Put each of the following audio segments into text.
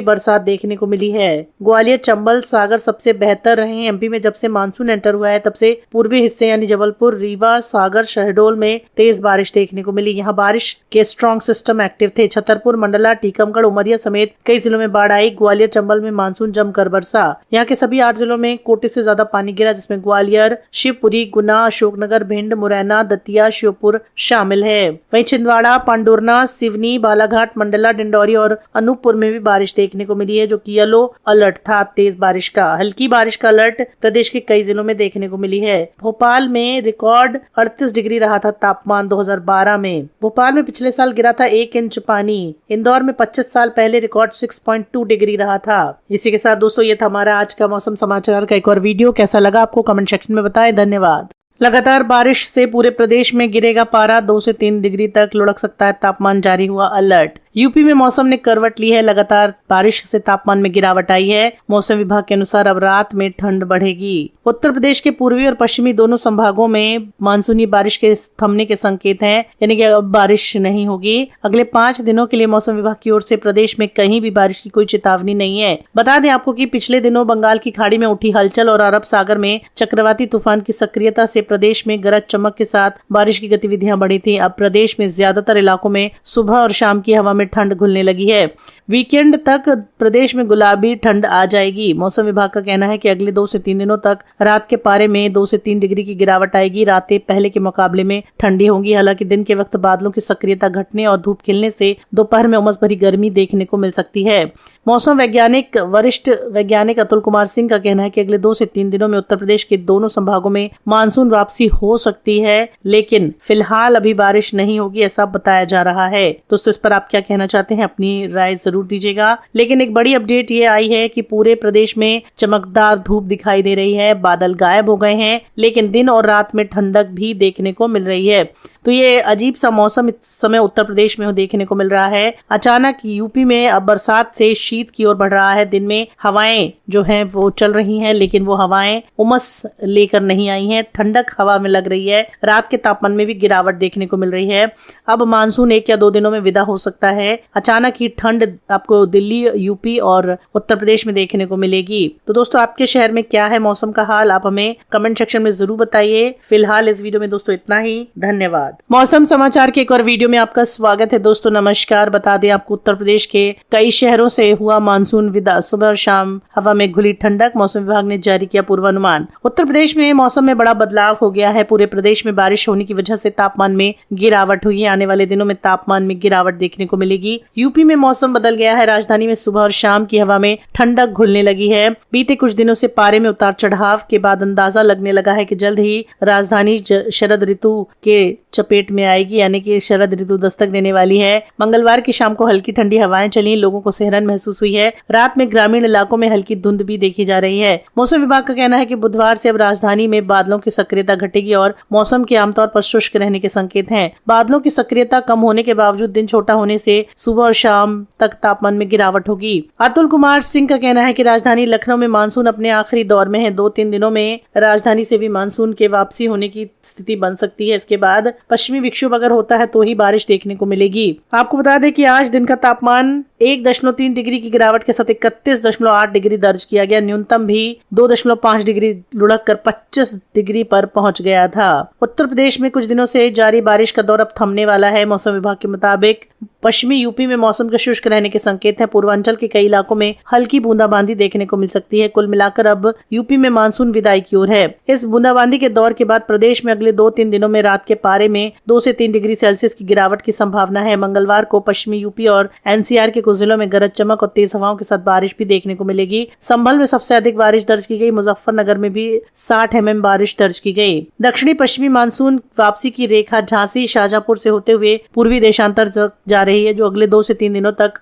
बरसात देखने को मिली है। ग्वालियर, चंबल, सागर सबसे बेहतर रहे हैं। एमपी में जब से मानसून एंटर हुआ है तब से पूर्वी हिस्से यानी जबलपुर, रीवा, सागर, शहडोल में तेज बारिश देखने को मिली। यहाँ बारिश के स्ट्रॉन्ग सिस्टम एक्टिव थे। छतरपुर, मंडला, टीकमगढ़, उमरिया समेत कई जिलों में बाढ़ आई। ग्वालियर, चंबल में मानसून जमकर बरसा। यहाँ के सभी 8 जिलों में कोटि से ज्यादा पानी गिरा, जिसमें ग्वालियर, शिवपुरी, गुना, अशोकनगर, भिंड, मुरैना, दतिया, श्योपुर शामिल है। वहीं छिंदवाड़ा, पांडुरना, सिवनी, बालाघाट, मंडला, डिंडौरी और अनूपपुर में भी बारिश देखने को मिली है, जो कि येलो अलर्ट था तेज बारिश का। हल्की बारिश का अलर्ट प्रदेश के कई जिलों में देखने को मिली है। भोपाल में रिकॉर्ड 38 डिग्री रहा था तापमान 2012 में। भोपाल में पिछले साल गिरा था 1 इंच पानी। इंदौर में 25 साल पहले रिकॉर्ड 6.2 डिग्री रहा था। इसी के साथ दोस्तों ये था हमारा आज का मौसम समाचार का एक और वीडियो। कैसा लगा आपको कमेंट सेक्शन में बताएं। धन्यवाद। लगातार बारिश से पूरे प्रदेश में गिरेगा पारा, 2 से 3 डिग्री तक लुढ़क सकता है तापमान, जारी हुआ अलर्ट। यूपी में मौसम ने करवट ली है। लगातार बारिश से तापमान में गिरावट आई है। मौसम विभाग के अनुसार अब रात में ठंड बढ़ेगी। उत्तर प्रदेश के पूर्वी और पश्चिमी दोनों संभागों में मानसूनी बारिश के थमने के संकेत हैं, यानी कि अब बारिश नहीं होगी। अगले 5 दिनों के लिए मौसम विभाग की ओर से प्रदेश में कहीं भी बारिश की कोई चेतावनी नहीं है। बता दें आपको कि पिछले दिनों बंगाल की खाड़ी में उठी हलचल और अरब सागर में चक्रवाती तूफान की सक्रियता से प्रदेश में गरज चमक के साथ बारिश की गतिविधियां बढ़ी थी। अब प्रदेश में ज्यादातर इलाकों में सुबह और शाम की हवा में ठंड घुलने लगी है। वीकेंड तक प्रदेश में गुलाबी ठंड आ जाएगी। मौसम विभाग का कहना है कि अगले 2 से 3 दिनों तक रात के पारे में 2 से 3 डिग्री की गिरावट आएगी। रातें पहले के मुकाबले में ठंडी होंगी। हालांकि दिन के वक्त बादलों की सक्रियता घटने और धूप खिलने से दोपहर में उमस भरी गर्मी देखने को मिल सकती है। मौसम वैज्ञानिक वरिष्ठ वैज्ञानिक अतुल कुमार सिंह का कहना है कि अगले 2 से 3 दिनों में उत्तर प्रदेश के दोनों संभागों में मानसून वापसी हो सकती है, लेकिन फिलहाल अभी बारिश नहीं होगी ऐसा बताया जा रहा है। दोस्तों इस पर आप क्या कहना चाहते हैं, अपनी राय जरूर दीजिएगा। लेकिन एक बड़ी अपडेट ये आई है कि पूरे प्रदेश में चमकदार धूप दिखाई दे रही है। बादल गायब हो गए हैं, लेकिन दिन और रात में ठंडक भी देखने को मिल रही है। तो ये अजीब सा मौसम इस समय उत्तर प्रदेश में देखने को मिल रहा है। अचानक यूपी में अब बरसात से शीत की ओर बढ़ रहा है। दिन में हवाएं जो हैं वो चल रही हैं, लेकिन वो हवाएं उमस लेकर नहीं आई हैं। ठंडक हवा में लग रही है। रात के तापमान में भी गिरावट देखने को मिल रही है। अब मानसून 1 या 2 दिनों में विदा हो सकता है। अचानक ही ठंड आपको दिल्ली, यूपी और उत्तर प्रदेश में देखने को मिलेगी। तो दोस्तों आपके शहर में क्या है मौसम का हाल, आप हमें कमेंट सेक्शन में जरूर बताइए। फिलहाल इस वीडियो में दोस्तों इतना ही। धन्यवाद। मौसम समाचार के एक और वीडियो में आपका स्वागत है। दोस्तों नमस्कार। बता दें आपको उत्तर प्रदेश के कई शहरों से हुआ मानसून विदा। सुबह और शाम हवा में घुली ठंडक। मौसम विभाग ने जारी किया पूर्वानुमान। उत्तर प्रदेश में मौसम में बड़ा बदलाव हो गया है। पूरे प्रदेश में बारिश होने की वजह से तापमान में गिरावट हुई है। आने वाले दिनों में तापमान में गिरावट देखने को मिलेगी। यूपी में मौसम बदल गया है। राजधानी में सुबह और शाम की हवा में ठंडक घुलने लगी है। बीते कुछ दिनों से पारे में उतार चढ़ाव के बाद अंदाजा लगने लगा है कि जल्द ही राजधानी शरद ऋतु के चपेट में आएगी, यानी कि शरद ऋतु दस्तक देने वाली है। मंगलवार की शाम को हल्की ठंडी हवाएं चली। लोगों को सिहरन महसूस हुई है। रात में ग्रामीण इलाकों में हल्की धुंध भी देखी जा रही है। मौसम विभाग का कहना है कि बुधवार से अब राजधानी में बादलों की सक्रियता घटेगी और मौसम के आमतौर पर शुष्क रहने के संकेत हैं। बादलों की सक्रियता कम होने के बावजूद दिन छोटा होने से सुबह और शाम तक तापमान में गिरावट होगी। अतुल कुमार सिंह का कहना है कि राजधानी लखनऊ में मानसून अपने आखिरी दौर में है। 2-3 दिनों में राजधानी से भी मानसून के वापसी होने की स्थिति बन सकती है। इसके बाद पश्चिमी विक्षोभ अगर होता है तो ही बारिश देखने को मिलेगी। आपको बता दें कि आज दिन का तापमान 1.3 डिग्री की गिरावट के साथ 31.8 डिग्री दर्ज किया गया। न्यूनतम भी 2.5 डिग्री लुढ़क कर 25 डिग्री पर पहुंच गया था। उत्तर प्रदेश में कुछ दिनों से जारी बारिश का दौर अब थमने वाला है। मौसम विभाग के मुताबिक पश्चिमी यूपी में मौसम के शुष्क रहने के संकेत हैं। पूर्वांचल के कई इलाकों में हल्की बूंदाबांदी देखने को मिल सकती है। कुल मिलाकर अब यूपी में मानसून विदाई की ओर है। इस बूंदाबांदी के दौर के बाद प्रदेश में अगले 2-3 दिनों में रात के पारे में 2 से 3 डिग्री सेल्सियस की गिरावट की संभावना है। मंगलवार को पश्चिमी यूपी और एनसीआर के कुछ जिलों में गरज चमक और तेज हवाओं के साथ बारिश भी देखने को मिलेगी। संभल में सबसे अधिक बारिश दर्ज की गई। मुजफ्फरनगर में भी 60 mm बारिश दर्ज की गई। दक्षिणी पश्चिमी मानसून वापसी की रेखा झांसी, शाहजहांपुर से होते हुए पूर्वी देशांतर तक जा रही है, जो अगले 2 से 3 दिनों तक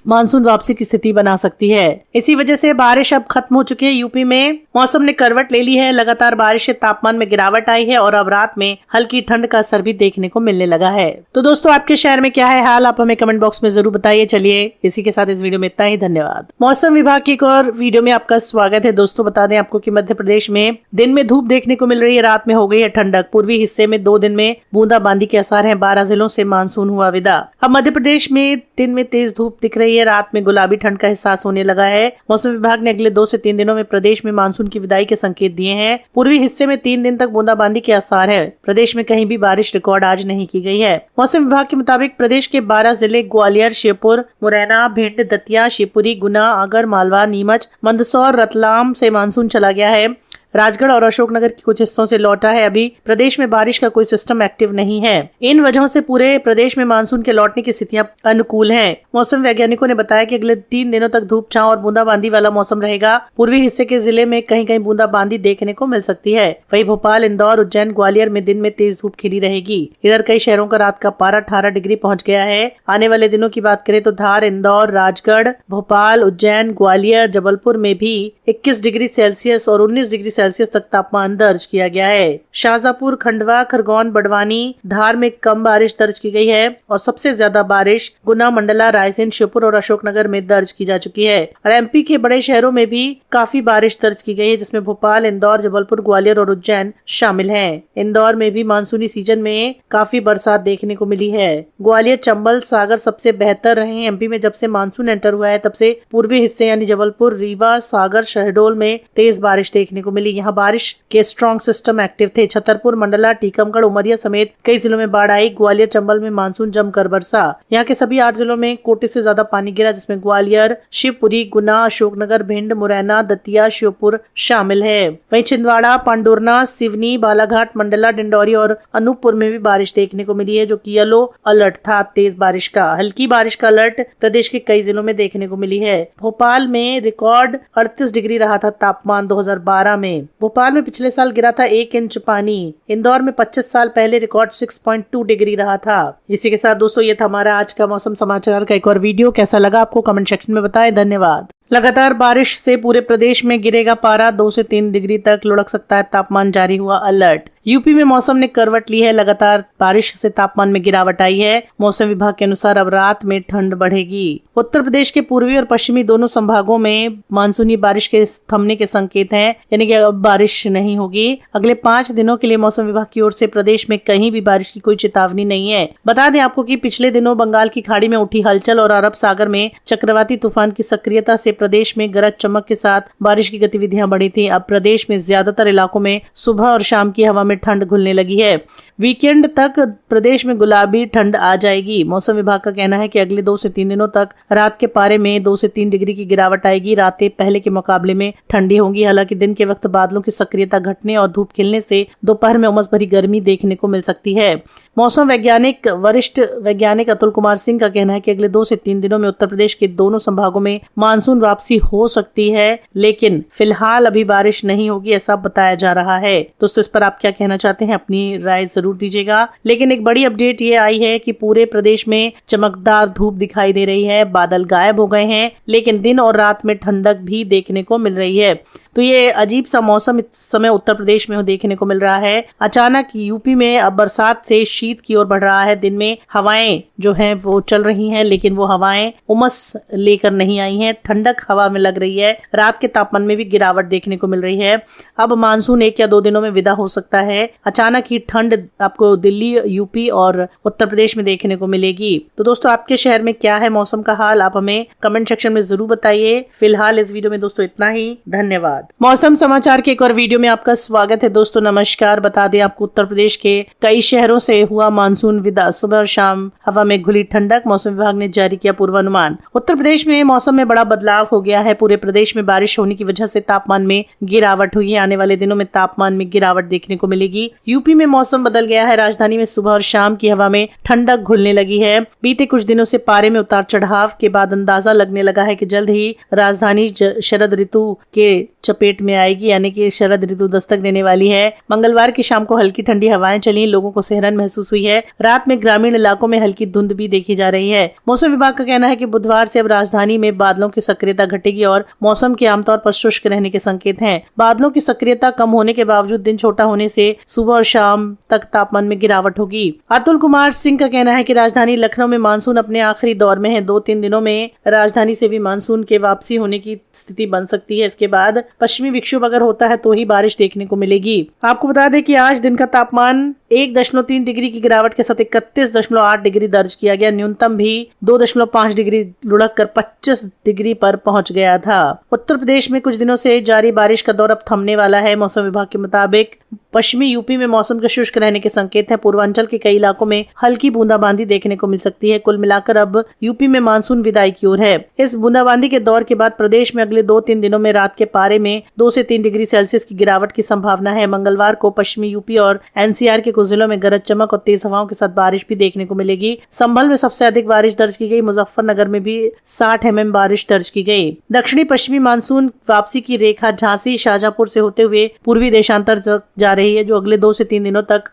मानसून वापसी की स्थिति बना सकती है। इसी वजह से बारिश अब खत्म हो चुकी है। यूपी में मौसम ने करवट ले ली है। लगातार बारिश से तापमान में गिरावट आई है और अब रात में हल्की ठंड का असर भी देखने को मिलने लगा है। तो दोस्तों आपके शहर में क्या है हाल, आप हमें कमेंट बॉक्स में जरूर बताइए। चलिए इसी के साथ इस वीडियो में इतना ही। धन्यवाद। मौसम विभाग की एक और वीडियो में आपका स्वागत है। दोस्तों बता दें आपको कि मध्य प्रदेश में दिन में धूप देखने को मिल रही है, रात में हो गई है ठंडक। पूर्वी हिस्से में 2 दिन में बूंदाबांदी के आसार हैं। 12 जिलों से मानसून हुआ विदा। अब मध्य प्रदेश में दिन में तेज धूप दिख रही रही है, रात में गुलाबी ठंड का एहसास होने लगा है। मौसम विभाग ने अगले 2 से 3 दिनों में प्रदेश में मानसून की विदाई के संकेत दिए हैं। पूर्वी हिस्से में 3 दिन तक बूंदाबांदी के आसार है। प्रदेश में कहीं भी बारिश रिकॉर्ड आज नहीं की गई है। मौसम विभाग के मुताबिक प्रदेश के 12 जिले ग्वालियर, श्योपुर, मुरैना, भिंड, दतिया, शिवपुरी, गुना, आगर मालवा, नीमच, मंदसौर, रतलाम से मानसून चला गया है। राजगढ़ और अशोकनगर के कुछ हिस्सों से लौटा है। अभी प्रदेश में बारिश का कोई सिस्टम एक्टिव नहीं है। इन वजहों से पूरे प्रदेश में मानसून के लौटने की स्थितियां अनुकूल हैं। मौसम वैज्ञानिकों ने बताया कि अगले 3 दिनों तक धूप छांव और बूंदाबांदी वाला मौसम रहेगा। पूर्वी हिस्से के जिले में कहीं कहीं बूंदाबांदी देखने को मिल सकती है। वहीं भोपाल, इंदौर, उज्जैन, ग्वालियर में दिन में तेज धूप खिली रहेगी। इधर कई शहरों का रात का पारा 18 डिग्री पहुंच गया है। आने वाले दिनों की बात करें तो धार, इंदौर, राजगढ़, भोपाल, उज्जैन, ग्वालियर, जबलपुर में भी 21 डिग्री सेल्सियस और 19 डिग्री सेल्सियस तक तापमान दर्ज किया गया है। शाहजहांपुर, खंडवा, खरगोन, बड़वानी, धार में कम बारिश दर्ज की गई है और सबसे ज्यादा बारिश गुना, मंडला, रायसेन, श्योपुर और अशोकनगर में दर्ज की जा चुकी है। और एमपी के बड़े शहरों में भी काफी बारिश दर्ज की गई है, जिसमें भोपाल, इंदौर, जबलपुर, ग्वालियर और उज्जैन शामिल हैं। इंदौर में भी मानसूनी सीजन में काफी बरसात देखने को मिली है। ग्वालियर, चंबल, सागर सबसे बेहतर रहे हैं। एमपी में जब से मानसून एंटर हुआ है तब से पूर्वी हिस्से यानी जबलपुर, रीवा, सागर, शहडोल में तेज बारिश देखने को मिली। यहाँ बारिश के स्ट्रॉन्ग सिस्टम एक्टिव थे। छतरपुर, मंडला, टीकमगढ़, उमरिया समेत कई जिलों में बाढ़ आई। ग्वालियर, चंबल में मानसून जमकर बरसा। यहाँ के सभी 8 जिलों में कोटि से ज्यादा पानी गिरा, जिसमें ग्वालियर, शिवपुरी, गुना, अशोकनगर, भिंड, मुरैना, दतिया, श्योपुर शामिल है। वहीं छिंदवाड़ा, पांडुरना, सिवनी, बालाघाट, मंडला, डिंडौरी और अनूपपुर में भी बारिश देखने को मिली है, जो कि येलो अलर्ट था तेज बारिश का। हल्की बारिश का अलर्ट प्रदेश के कई जिलों में देखने को मिली है। भोपाल में रिकॉर्ड 38 डिग्री रहा था तापमान 2012 में। भोपाल में पिछले साल गिरा था 1 इंच पानी। इंदौर में 25 साल पहले रिकॉर्ड 6.2 डिग्री रहा था। इसी के साथ दोस्तों ये था हमारा आज का मौसम समाचार का एक और वीडियो। कैसा लगा आपको कमेंट सेक्शन में बताएं। धन्यवाद। लगातार बारिश से पूरे प्रदेश में गिरेगा पारा, 2 से 3 डिग्री तक लुढ़क सकता है तापमान, जारी हुआ अलर्ट। यूपी में मौसम ने करवट ली है। लगातार बारिश से तापमान में गिरावट आई है। मौसम विभाग के अनुसार अब रात में ठंड बढ़ेगी। उत्तर प्रदेश के पूर्वी और पश्चिमी दोनों संभागों में मानसूनी बारिश के थमने के संकेत हैं, यानी कि अब बारिश नहीं होगी। अगले 5 दिनों के लिए मौसम विभाग की ओर से प्रदेश में कहीं भी बारिश की कोई चेतावनी नहीं है। बता दें आपको कि पिछले दिनों बंगाल की खाड़ी में उठी हलचल और अरब सागर में चक्रवाती तूफान की सक्रियता से प्रदेश में गरज चमक के साथ बारिश की गतिविधियां बढ़ी थी। अब प्रदेश में ज्यादातर इलाकों में सुबह और शाम की हवा में ठंड घुलने लगी है। वीकेंड तक प्रदेश में गुलाबी ठंड आ जाएगी। मौसम विभाग का कहना है कि अगले 2 से 3 दिनों तक रात के पारे में 2 से 3 डिग्री की गिरावट आएगी। रातें पहले के मुकाबले में ठंडी होंगी। हालांकि दिन के वक्त बादलों की सक्रियता घटने और धूप खिलने से दोपहर में उमस भरी गर्मी देखने को मिल सकती है। मौसम वैज्ञानिक वरिष्ठ वैज्ञानिक अतुल कुमार सिंह का कहना है कि अगले 2 से 3 दिनों में उत्तर प्रदेश के दोनों संभागों में मानसून वापसी हो सकती है, लेकिन फिलहाल अभी बारिश नहीं होगी, ऐसा बताया जा रहा है। दोस्तों इस पर आप क्या कहना चाहते हैं, अपनी राय जरूर दीजिएगा। लेकिन एक बड़ी अपडेट ये आई है कि पूरे प्रदेश में चमकदार धूप दिखाई दे रही है। बादल गायब हो गए हैं, लेकिन दिन और रात में ठंडक भी देखने को मिल रही है। तो ये अजीब सा मौसम इस समय उत्तर प्रदेश में देखने को मिल रहा है। अचानक यूपी में अब बरसात से शीत की ओर बढ़ रहा है। दिन में हवाएं जो हैं वो चल रही हैं, लेकिन वो हवाएं उमस लेकर नहीं आई हैं। ठंडक हवा में लग रही है। रात के तापमान में भी गिरावट देखने को मिल रही है। अब मानसून 1 या 2 दिनों में विदा हो सकता है। अचानक ही ठंड आपको दिल्ली, यूपी और उत्तर प्रदेश में देखने को मिलेगी। तो दोस्तों आपके शहर में क्या है मौसम का हाल, आप हमें कमेंट सेक्शन में जरूर बताइए। फिलहाल इस वीडियो में दोस्तों इतना ही। धन्यवाद। मौसम समाचार के एक और वीडियो में आपका स्वागत है। दोस्तों नमस्कार। बता दें आपको उत्तर प्रदेश के कई शहरों से हुआ मानसून विदा। सुबह और शाम हवा में घुली ठंडक। मौसम विभाग ने जारी किया पूर्वानुमान। उत्तर प्रदेश में मौसम में बड़ा बदलाव हो गया है। पूरे प्रदेश में बारिश होने की वजह से तापमान में गिरावट हुई है। आने वाले दिनों में तापमान में गिरावट देखने को मिलेगी। यूपी में मौसम बदल गया है। राजधानी में सुबह और शाम की हवा में ठंडक घुलने लगी है। बीते कुछ दिनों से पारे में उतार चढ़ाव के बाद अंदाजा लगने लगा है कि जल्द ही राजधानी शरद ऋतु के चपेट में आएगी, यानी कि शरद ऋतु दस्तक देने वाली है। मंगलवार की शाम को हल्की ठंडी हवाएं चली। लोगों को सिहरन महसूस हुई है। रात में ग्रामीण इलाकों में हल्की धुंध भी देखी जा रही है। मौसम विभाग का कहना है कि बुधवार से अब राजधानी में बादलों की सक्रियता घटेगी और मौसम के आमतौर पर शुष्क रहने के संकेत हैं। बादलों की सक्रियता कम होने के बावजूद दिन छोटा होने से सुबह और शाम तक तापमान में गिरावट होगी। अतुल कुमार सिंह का कहना है कि राजधानी लखनऊ में मानसून अपने आखिरी दौर में है। 2-3 दिनों में राजधानी से भी मानसून के वापसी होने की स्थिति बन सकती है। इसके बाद पश्चिमी विक्षोभ अगर होता है तो ही बारिश देखने को मिलेगी। आपको बता दें कि आज दिन का तापमान 1.3 डिग्री की गिरावट के साथ 31.8 डिग्री दर्ज किया गया। न्यूनतम भी 2.5 डिग्री लुढ़क कर 25 डिग्री पर पहुंच गया था। उत्तर प्रदेश में कुछ दिनों से जारी बारिश का दौर अब थमने वाला है। मौसम विभाग के मुताबिक पश्चिमी यूपी में मौसम के शुष्क रहने के संकेत हैं। पूर्वांचल के कई इलाकों में हल्की बूंदाबांदी देखने को मिल सकती है। कुल मिलाकर अब यूपी में मानसून विदाई की ओर है। इस बूंदाबांदी के दौर के बाद प्रदेश में अगले 2-3 दिनों में रात के पारे में 2 से 3 डिग्री सेल्सियस की गिरावट की संभावना है। मंगलवार को पश्चिमी यूपी और एनसीआर के कुछ जिलों में गरज चमक और तेज हवाओं के साथ बारिश भी देखने को मिलेगी। संभल में सबसे अधिक बारिश दर्ज की गई। मुजफ्फरनगर में भी 60 mm बारिश दर्ज की गई। दक्षिणी पश्चिमी मानसून वापसी की रेखा झांसी शाहजहांपुर से होते हुए पूर्वी देशांतर तक जा रही है, जो अगले 2 से 3 दिनों तक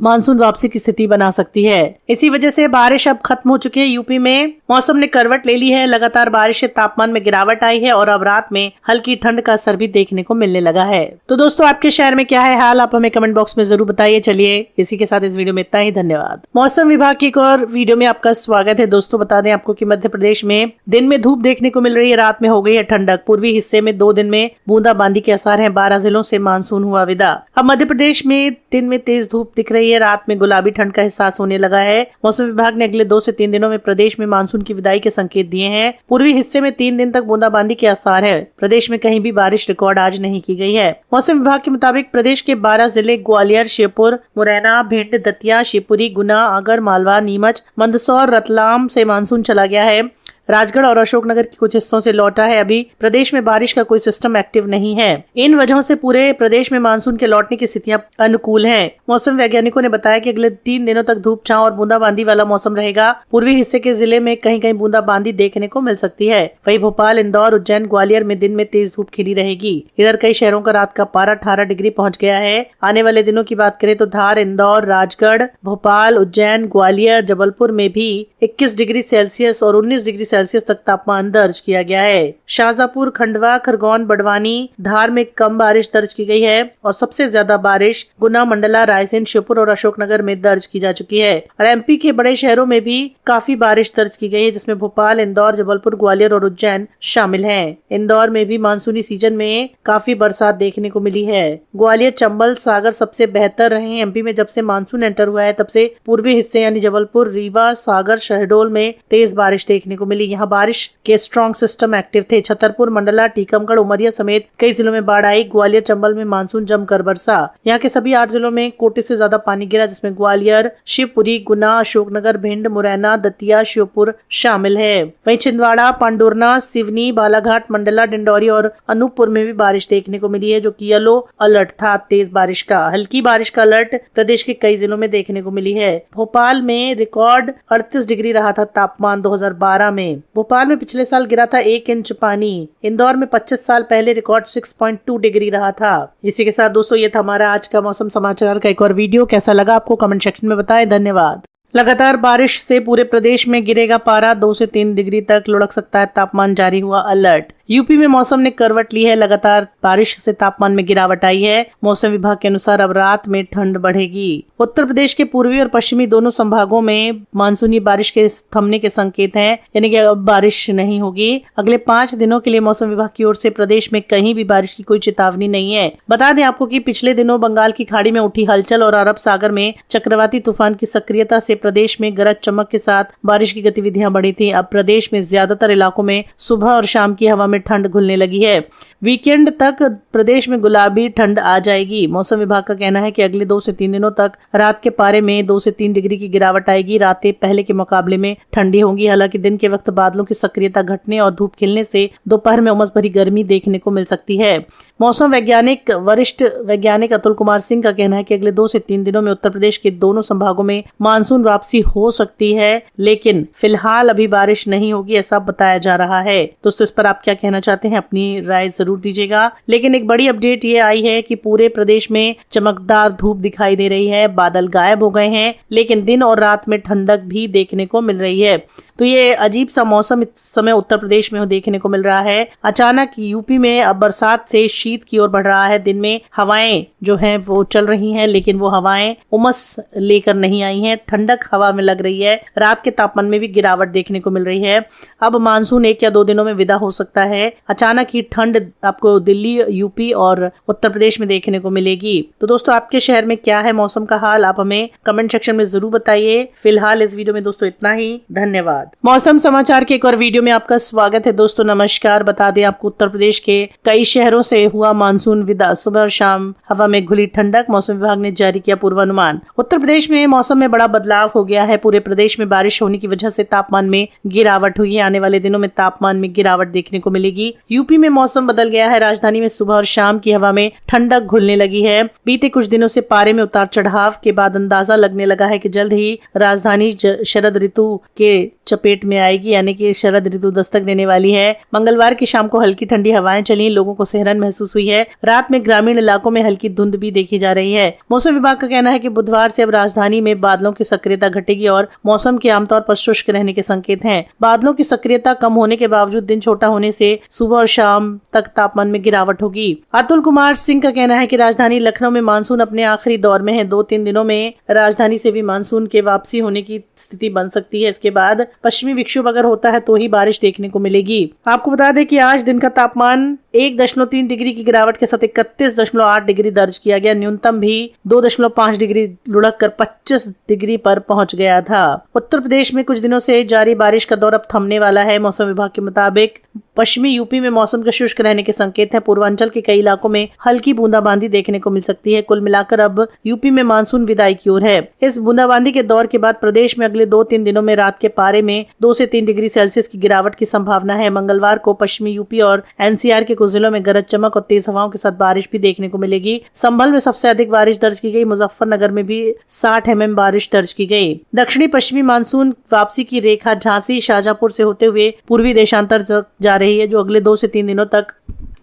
मानसून वापसी की स्थिति बना सकती है। इसी वजह से बारिश अब खत्म हो चुकी है। यूपी में मौसम ने करवट ले ली है। लगातार बारिश से तापमान में गिरावट आई है और अब रात में हल्की ठंड का असर भी देखने को मिलने लगा है। तो दोस्तों, आपके शहर में क्या है हाल, आप हमें कमेंट बॉक्स में जरूर बताइए। चलिए, इसी के साथ इस वीडियो में इतना ही। धन्यवाद। मौसम विभाग की एक और वीडियो में आपका स्वागत है। दोस्तों, बता दें आपको कि मध्य प्रदेश में दिन में धूप देखने को मिल रही है, रात में हो गई है ठंडक। पूर्वी हिस्से में 2 दिन में बूंदाबांदी के असर है। 12 जिलों से मानसून हुआ विदा। अब मध्य प्रदेश में दिन में तेज धूप दिख रही है, रात में गुलाबी ठंड का एहसास होने लगा है। मौसम विभाग ने अगले 2 से 3 दिनों में प्रदेश में मानसून की विदाई के संकेत दिए हैं। पूर्वी हिस्से में 3 दिन तक बूंदाबांदी के आसार है। प्रदेश में कहीं भी बारिश रिकॉर्ड आज नहीं की गई है। मौसम विभाग के मुताबिक प्रदेश के 12 जिले ग्वालियर, श्योपुर, मुरैना, भिंड, दतिया, शिवपुरी, गुना, आगर, मालवा, नीमच, मंदसौर, रतलाम से मानसून चला गया है। राजगढ़ और अशोकनगर के कुछ हिस्सों से लौटा है। अभी प्रदेश में बारिश का कोई सिस्टम एक्टिव नहीं है। इन वजहों से पूरे प्रदेश में मानसून के लौटने की स्थितियां अनुकूल हैं। मौसम वैज्ञानिकों ने बताया कि अगले 3 दिनों तक धूप छांव और बूंदाबांदी वाला मौसम रहेगा। पूर्वी हिस्से के जिले में कहीं कहीं बूंदाबांदी देखने को मिल सकती है। वहीं भोपाल, इंदौर, उज्जैन, ग्वालियर में दिन में तेज धूप खिली रहेगी। इधर कई शहरों का रात का पारा 18 डिग्री पहुंच गया है। आने वाले दिनों की बात करें तो धार, इंदौर, राजगढ़, भोपाल, उज्जैन, ग्वालियर, जबलपुर में भी 21 डिग्री सेल्सियस और 19 डिग्री सेल्सियस तक तापमान दर्ज किया गया है। शाहजहांपुर, खंडवा, खरगोन, बड़वानी, धार में कम बारिश दर्ज की गई है और सबसे ज्यादा बारिश गुना, मंडला, रायसेन, श्योपुर और अशोकनगर में दर्ज की जा चुकी है। और एमपी के बड़े शहरों में भी काफी बारिश दर्ज की गई है, जिसमें भोपाल, इंदौर, जबलपुर, ग्वालियर और उज्जैन शामिल हैं। इंदौर में भी मानसूनी सीजन में काफी बरसात देखने को मिली है। ग्वालियर, चंबल, सागर सबसे बेहतर रहे। एमपी में जब से मानसून एंटर हुआ है तब से पूर्वी हिस्से यानी जबलपुर, रीवा, सागर, शहडोल में तेज बारिश देखने को मिली। यहाँ बारिश के स्ट्रॉन्ग सिस्टम एक्टिव थे। छतरपुर, मंडला, टीकमगढ़, उमरिया समेत कई जिलों में बाढ़ आई। ग्वालियर, चंबल में मानसून जमकर बरसा। यहाँ के सभी 8 जिलों में कोटि से ज्यादा पानी गिरा, जिसमें ग्वालियर, शिवपुरी, गुना, अशोकनगर, भिंड, मुरैना, दतिया, श्योपुर शामिल है। वहीं छिंदवाड़ा, पांडुरना, सिवनी, बालाघाट, मंडला, डिंडौरी और अनूपपुर में भी बारिश देखने को मिली है, जो कि येलो अलर्ट था तेज बारिश का। हल्की बारिश का अलर्ट प्रदेश के कई जिलों में देखने को मिली है। भोपाल में रिकॉर्ड 38 डिग्री रहा था तापमान 2012 में। भोपाल में पिछले साल गिरा था 1 इंच पानी। इंदौर में 25 साल पहले रिकॉर्ड 6.2 डिग्री रहा था। इसी के साथ दोस्तों, ये था हमारा आज का मौसम समाचार का एक और वीडियो। कैसा लगा आपको कमेंट सेक्शन में बताएं। धन्यवाद। लगातार बारिश से पूरे प्रदेश में गिरेगा पारा, 2 से 3 डिग्री तक लुढ़क सकता है तापमान, जारी हुआ अलर्ट। यूपी में मौसम ने करवट ली है। लगातार बारिश से तापमान में गिरावट आई है। मौसम विभाग के अनुसार अब रात में ठंड बढ़ेगी। उत्तर प्रदेश के पूर्वी और पश्चिमी दोनों संभागों में मानसूनी बारिश के थमने के संकेत हैं, यानी कि अब बारिश नहीं होगी। अगले 5 दिनों के लिए मौसम विभाग की ओर से प्रदेश में कहीं भी बारिश की कोई चेतावनी नहीं है। बता दें आपको कि पिछले दिनों बंगाल की खाड़ी में उठी हलचल और अरब सागर में चक्रवाती तूफान की सक्रियता से प्रदेश में गरज चमक के साथ बारिश की गतिविधियां बढ़ी थी। अब प्रदेश में ज्यादातर इलाकों में सुबह और शाम की हवा में ठंड घुलने लगी है। वीकेंड तक प्रदेश में गुलाबी ठंड आ जाएगी। मौसम विभाग का कहना है कि अगले 2 से 3 दिनों तक रात के पारे में 2 से 3 डिग्री की गिरावट आएगी। रातें पहले के मुकाबले में ठंडी होंगी। हालांकि दिन के वक्त बादलों की सक्रियता घटने और धूप खिलने से दोपहर में उमस भरी गर्मी देखने को मिल सकती है। मौसम वैज्ञानिक वरिष्ठ वैज्ञानिक अतुल कुमार सिंह का कहना है कि अगले 2 से 3 दिनों में उत्तर प्रदेश के दोनों संभागों में मानसून वापसी हो सकती है, लेकिन फिलहाल अभी बारिश नहीं होगी, ऐसा बताया जा रहा है। दोस्तों, इस पर आप क्या कहना चाहते हैं, अपनी राय जरूर दीजिएगा। लेकिन एक बड़ी अपडेट ये आई है कि पूरे प्रदेश में चमकदार धूप दिखाई दे रही है। बादल गायब हो गए हैं, लेकिन दिन और रात में ठंडक भी देखने को मिल रही है। तो ये अजीब सा मौसम इस समय उत्तर प्रदेश में देखने को मिल रहा है। अचानक यूपी में अब बरसात से शीत की ओर बढ़ रहा है। दिन में हवाएं जो हैं वो चल रही हैं, लेकिन वो हवाएं उमस लेकर नहीं आई हैं, ठंडक हवा में लग रही है। रात के तापमान में भी गिरावट देखने को मिल रही है। अब मानसून 1 या 2 दिनों में विदा हो सकता है। अचानक ही ठंड आपको दिल्ली, यूपी और उत्तर प्रदेश में देखने को मिलेगी। तो दोस्तों, आपके शहर में क्या है मौसम का हाल, आप हमें कमेंट सेक्शन में जरूर बताइए। फिलहाल इस वीडियो में दोस्तों इतना ही। धन्यवाद। मौसम समाचार के एक और वीडियो में आपका स्वागत है। दोस्तों नमस्कार। बता दें आपको, उत्तर प्रदेश के कई शहरों से हुआ मानसून विदा। सुबह और शाम हवा में घुली ठंडक। मौसम विभाग ने जारी किया पूर्वानुमान। उत्तर प्रदेश में मौसम में बड़ा बदलाव हो गया है। पूरे प्रदेश में बारिश होने की वजह से तापमान में गिरावट हुई है। आने वाले दिनों में तापमान में गिरावट देखने को मिलेगी। यूपी में मौसम बदल गया है। राजधानी में सुबह और शाम की हवा में ठंडक घुलने लगी है। बीते कुछ दिनों से पारे में उतार चढ़ाव के बाद अंदाजा लगने लगा है कि जल्द ही राजधानी शरद ऋतु के चपेट में आएगी, यानी कि शरद ऋतु दस्तक देने वाली है। मंगलवार की शाम को हल्की ठंडी हवाएं चली। लोगों को सिहरन महसूस हुई है। रात में ग्रामीण इलाकों में हल्की धुंध भी देखी जा रही है। मौसम विभाग का कहना है कि बुधवार से अब राजधानी में बादलों की सक्रियता घटेगी और मौसम के आमतौर पर शुष्क रहने के संकेत हैं। बादलों की सक्रियता कम होने के बावजूद दिन छोटा होने से सुबह और शाम तक तापमान में गिरावट होगी। अतुल कुमार सिंह का कहना है कि राजधानी लखनऊ में मानसून अपने आखिरी दौर में है। 2-3 दिनों में राजधानी से भी मानसून के वापसी होने की स्थिति बन सकती है। इसके बाद पश्चिमी विक्षोभ अगर होता है तो ही बारिश देखने को मिलेगी। आपको बता दें कि आज दिन का तापमान 1.3 डिग्री की गिरावट के साथ 31.8 डिग्री दर्ज किया गया। न्यूनतम भी 2.5 डिग्री लुढ़क कर 25 डिग्री पर पहुंच गया था। उत्तर प्रदेश में कुछ दिनों से जारी बारिश का दौर अब थमने वाला है। मौसम विभाग के मुताबिक पश्चिमी यूपी में मौसम के शुष्क रहने के संकेत है। पूर्वांचल के कई इलाकों में हल्की बूंदाबांदी देखने को मिल सकती है। कुल मिलाकर अब यूपी में मानसून विदाई की ओर है। इस बूंदाबांदी के दौर के बाद प्रदेश में अगले 2-3 दिनों में रात के पारे में 2 से 3 डिग्री सेल्सियस की गिरावट की संभावना है। मंगलवार को पश्चिमी यूपी और एनसीआर के कुछ जिलों में गरज चमक और तेज हवाओं के साथ बारिश भी देखने को मिलेगी। संभल में सबसे अधिक बारिश दर्ज की गई। मुजफ्फरनगर में भी 60 mm बारिश दर्ज की गई। दक्षिणी पश्चिमी मानसून वापसी की रेखा झांसी, शाहजहांपुर से होते हुए पूर्वी देशांतर तक जा रही है, जो अगले 2 से 3 दिनों तक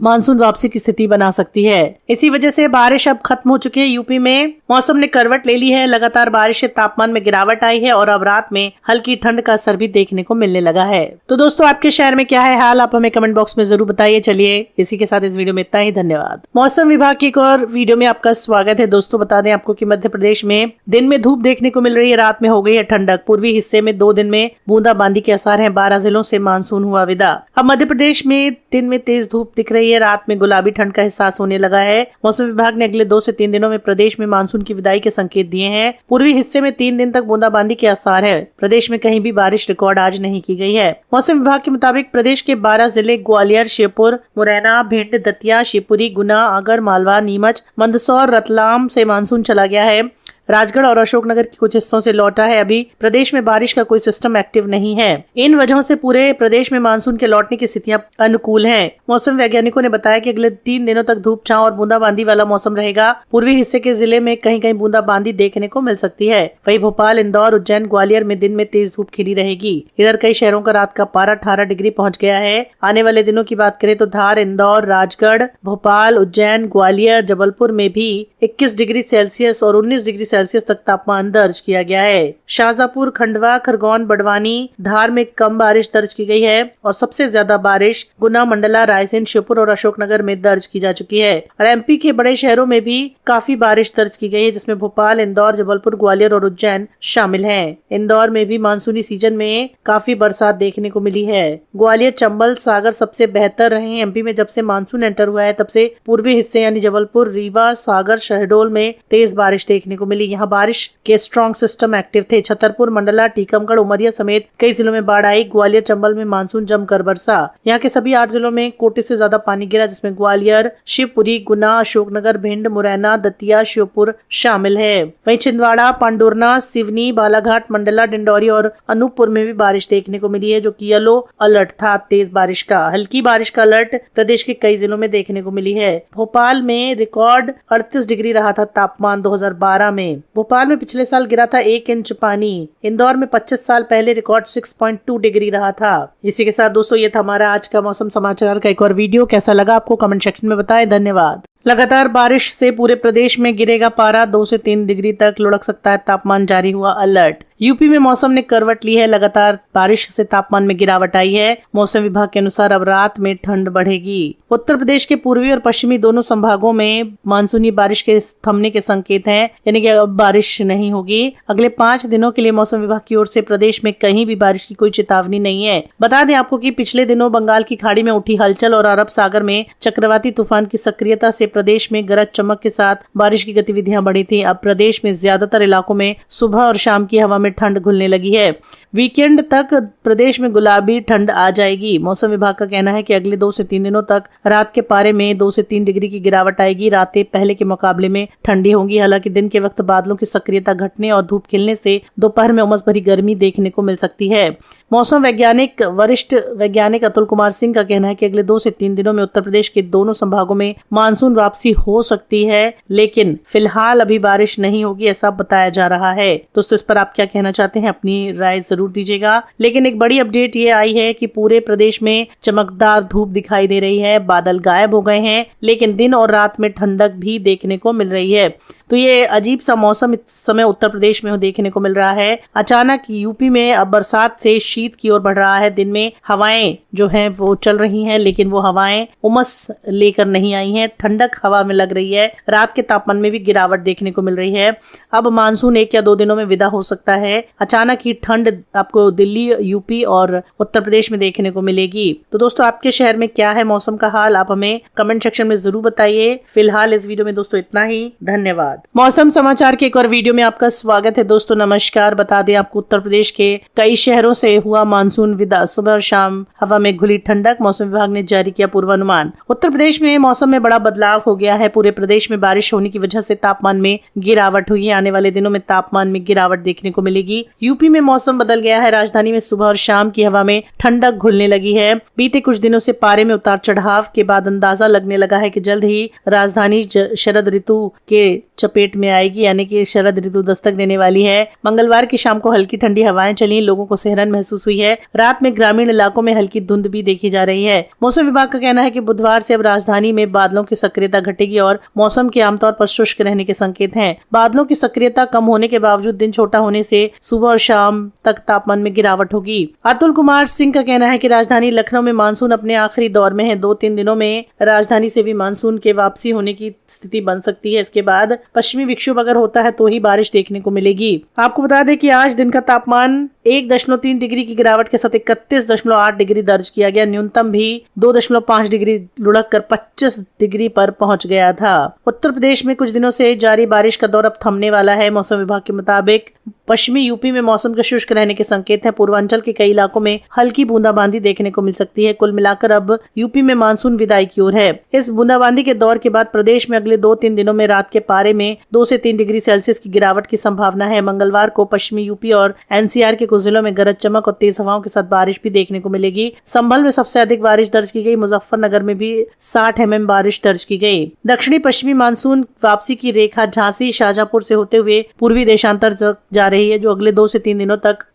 मानसून वापसी की स्थिति बना सकती है। इसी वजह से बारिश अब खत्म हो चुकी है। यूपी में मौसम ने करवट ले ली है। लगातार बारिश से तापमान में गिरावट आई है और अब रात में हल्की ठंड का असर भी देखने को मिलने लगा है। तो दोस्तों, आपके शहर में क्या है हाल, आप हमें कमेंट बॉक्स में जरूर बताइए। चलिए इसी के साथ इस वीडियो में इतना ही। धन्यवाद। मौसम विभाग की एक और वीडियो में आपका स्वागत है। दोस्तों बता दें आपको कि मध्य प्रदेश में दिन में धूप देखने को मिल रही है, रात में हो गई है ठंडक। पूर्वी हिस्से में 2 दिन में बूंदाबांदी के आसार है। 12 जिलों से मानसून हुआ विदा। अब मध्य प्रदेश में दिन में तेज धूप दिख रही है, रात में गुलाबी ठंड का एहसास होने लगा है। मौसम विभाग ने अगले 2 से 3 दिनों में प्रदेश में मानसून की विदाई के संकेत दिए हैं। पूर्वी हिस्से में 3 दिन तक बूंदाबांदी के आसार है। प्रदेश में कहीं भी बारिश रिकॉर्ड आज नहीं की गई है। मौसम विभाग के मुताबिक प्रदेश के 12 जिले ग्वालियर, श्योपुर, मुरैना, भिंड, दतिया, शिवपुरी, गुना, आगर मालवा, नीमच, मंदसौर, रतलाम से मानसून चला गया है। राजगढ़ और अशोकनगर के कुछ हिस्सों से लौटा है। अभी प्रदेश में बारिश का कोई सिस्टम एक्टिव नहीं है। इन वजहों से पूरे प्रदेश में मानसून के लौटने की स्थितियां अनुकूल हैं। मौसम वैज्ञानिकों ने बताया कि अगले 3 दिनों तक धूप छांव और बूंदाबांदी वाला मौसम रहेगा। पूर्वी हिस्से के जिले में कहीं कहीं बूंदाबांदी देखने को मिल सकती है। वहीं भोपाल, इंदौर, उज्जैन, ग्वालियर में दिन में तेज धूप खिली रहेगी। इधर कई शहरों का रात का पारा 18 डिग्री पहुंच गया है। आने वाले दिनों की बात करें तो धार, इंदौर, राजगढ़, भोपाल, उज्जैन, ग्वालियर, जबलपुर में भी 21 डिग्री सेल्सियस और 19 डिग्री सेल्सियस तक तापमान दर्ज किया गया है। शाहजहांपुर, खंडवा, खरगोन, बड़वानी, धार में कम बारिश दर्ज की गई है और सबसे ज्यादा बारिश गुना, मंडला, रायसेन, श्योपुर और अशोकनगर में दर्ज की जा चुकी है। और एमपी के बड़े शहरों में भी काफी बारिश दर्ज की गई है, जिसमें भोपाल, इंदौर, जबलपुर, ग्वालियर और उज्जैन शामिल हैं। इंदौर में भी मानसूनी सीजन में काफी बरसात देखने को मिली है। ग्वालियर, चंबल, सागर सबसे बेहतर रहे हैं। एमपी में जब से मानसून एंटर हुआ है तब से पूर्वी हिस्से यानी जबलपुर, रीवा, सागर, शहडोल में तेज बारिश देखने को मिली। यहाँ बारिश के स्ट्रॉन्ग सिस्टम एक्टिव थे। छतरपुर, मंडला, टीकमगढ़, उमरिया समेत कई जिलों में बाढ़ आई। ग्वालियर, चंबल में मानसून जमकर बरसा। यहाँ के सभी 8 जिलों में कोटि से ज्यादा पानी गिरा, जिसमें ग्वालियर, शिवपुरी, गुना, अशोकनगर, भिंड, मुरैना, दतिया, श्योपुर शामिल है। वहीं छिंदवाड़ा, पांडुरना, सिवनी, बालाघाट, मंडला, डिंडौरी और अनूपपुर में भी बारिश देखने को मिली है, जो कि येलो अलर्ट था तेज बारिश का। हल्की बारिश का अलर्ट प्रदेश के कई जिलों में देखने को मिली है। भोपाल में रिकॉर्ड 38 डिग्री रहा था तापमान 2012 में। भोपाल में पिछले साल गिरा था 1 इंच पानी। इंदौर में 25 साल पहले रिकॉर्ड 6.2 डिग्री रहा था। इसी के साथ दोस्तों ये था हमारा आज का मौसम समाचार का एक और वीडियो। कैसा लगा आपको कमेंट सेक्शन में बताएं। धन्यवाद। लगातार बारिश से पूरे प्रदेश में गिरेगा पारा, 2 से 3 डिग्री तक लुढ़क सकता है तापमान, जारी हुआ अलर्ट। यूपी में मौसम ने करवट ली है, लगातार बारिश से तापमान में गिरावट आई है। मौसम विभाग के अनुसार अब रात में ठंड बढ़ेगी। उत्तर प्रदेश के पूर्वी और पश्चिमी दोनों संभागों में मानसूनी बारिश के थमने के संकेत हैं, यानी कि अब बारिश नहीं होगी। अगले 5 दिनों के लिए मौसम विभाग की ओर से प्रदेश में कहीं भी बारिश की कोई चेतावनी नहीं है। बता दें आपको कि पिछले दिनों बंगाल की खाड़ी में उठी हलचल और अरब सागर में चक्रवाती तूफान की सक्रियता से प्रदेश में गरज चमक के साथ बारिश की गतिविधियां बढ़ी थी। अब प्रदेश में ज्यादातर इलाकों में सुबह और शाम की हवा में ठंड घुलने लगी है। वीकेंड तक प्रदेश में गुलाबी ठंड आ जाएगी। मौसम विभाग का कहना है कि अगले 2 से 3 दिनों तक रात के पारे में 2 से 3 डिग्री की गिरावट आएगी। रातें पहले के मुकाबले में ठंडी होंगी। हालांकि दिन के वक्त बादलों की सक्रियता घटने और धूप खिलने से दोपहर में उमस भरी गर्मी देखने को मिल सकती है। मौसम वैज्ञानिक वरिष्ठ वैज्ञानिक अतुल कुमार सिंह का कहना है कि अगले 2 से 3 दिनों में उत्तर प्रदेश के दोनों संभागों में मानसून वापसी हो सकती है, लेकिन फिलहाल अभी बारिश नहीं होगी, ऐसा बताया जा रहा है। दोस्तों, इस पर आप क्या कहना चाहते हैं? अपनी राय जरूर दीजिएगा। लेकिन एक बड़ी अपडेट ये आई है कि पूरे प्रदेश में चमकदार धूप दिखाई दे रही है, बादल गायब हो गए हैं, लेकिन दिन और रात में ठंडक भी देखने को मिल रही है। तो ये अजीब सा मौसम इस समय उत्तर प्रदेश में देखने को मिल रहा है। अचानक यूपी में अब बरसात से शीत की ओर बढ़ रहा है। दिन में हवाएं जो हैं वो चल रही हैं, लेकिन वो हवाएं उमस लेकर नहीं आई हैं, ठंडक हवा में लग रही है। रात के तापमान में भी गिरावट देखने को मिल रही है। अब मानसून 1 या 2 दिनों में विदा हो सकता है। अचानक ही ठंड आपको दिल्ली, यूपी और उत्तर प्रदेश में देखने को मिलेगी। तो दोस्तों, आपके शहर में क्या है मौसम का हाल, आप हमें कमेंट सेक्शन में जरूर बताइए। फिलहाल इस वीडियो में दोस्तों इतना ही। धन्यवाद। मौसम समाचार के एक और वीडियो में आपका स्वागत है। दोस्तों नमस्कार। बता दें आपको, उत्तर प्रदेश के कई शहरों से हुआ मानसून विदा। सुबह और शाम हवा में घुली ठंडक। मौसम विभाग ने जारी किया पूर्वानुमान। उत्तर प्रदेश में मौसम में बड़ा बदलाव हो गया है। पूरे प्रदेश में बारिश होने की वजह से तापमान में गिरावट हुई है। आने वाले दिनों में तापमान में गिरावट देखने को मिलेगी। यूपी में मौसम बदल गया है। राजधानी में सुबह और शाम की हवा में ठंडक घुलने लगी है। बीते कुछ दिनों से पारे में उतार चढ़ाव के बाद अंदाजा लगने लगा है कि जल्द ही राजधानी शरद ऋतु के चपेट में आएगी, यानी कि शरद ऋतु दस्तक देने वाली है। मंगलवार की शाम को हल्की ठंडी हवाएं चली, लोगों को सिहरन महसूस हुई है। रात में ग्रामीण इलाकों में हल्की धुंध भी देखी जा रही है। मौसम विभाग का कहना है कि बुधवार से अब राजधानी में बादलों की सक्रियता घटेगी और मौसम के आमतौर पर शुष्क रहने के संकेत हैं। बादलों की सक्रियता कम होने के बावजूद दिन छोटा होने से सुबह और शाम तक तापमान में गिरावट होगी। अतुल कुमार सिंह का कहना है कि राजधानी लखनऊ में मानसून अपने आखिरी दौर में है। 2-3 दिनों में राजधानी से भी मानसून के वापसी होने की स्थिति बन सकती है। इसके बाद पश्चिमी विक्षोभ अगर होता है तो ही बारिश देखने को मिलेगी। आपको बता दें कि आज दिन का तापमान 1.3 डिग्री की गिरावट के साथ 31.8 डिग्री दर्ज किया गया। न्यूनतम भी 2.5 डिग्री लुढ़क कर 25 डिग्री पर पहुंच गया था। उत्तर प्रदेश में कुछ दिनों से जारी बारिश का दौर अब थमने वाला है। मौसम विभाग के मुताबिक पश्चिमी यूपी में मौसम के शुष्क रहने के संकेत हैं। पूर्वांचल के कई इलाकों में हल्की बूंदाबांदी देखने को मिल सकती है। कुल मिलाकर अब यूपी में मानसून विदाई की ओर है। इस बूंदाबांदी के दौर के बाद प्रदेश में अगले 2-3 दिनों में रात के पारे में 2 से 3 डिग्री सेल्सियस की गिरावट की संभावना है। मंगलवार को पश्चिमी यूपी और एनसीआर के कुछ जिलों में गरज चमक और तेज हवाओं के साथ बारिश भी देखने को मिलेगी। संभल में सबसे अधिक बारिश दर्ज की गई। मुजफ्फरनगर में भी 60 mm बारिश दर्ज की गई। दक्षिणी पश्चिमी मानसून वापसी की रेखा झांसी, शाहजहांपुर से होते हुए पूर्वी देशांतर तक जा रही है, जो अगले 2 से 3 दिनों तक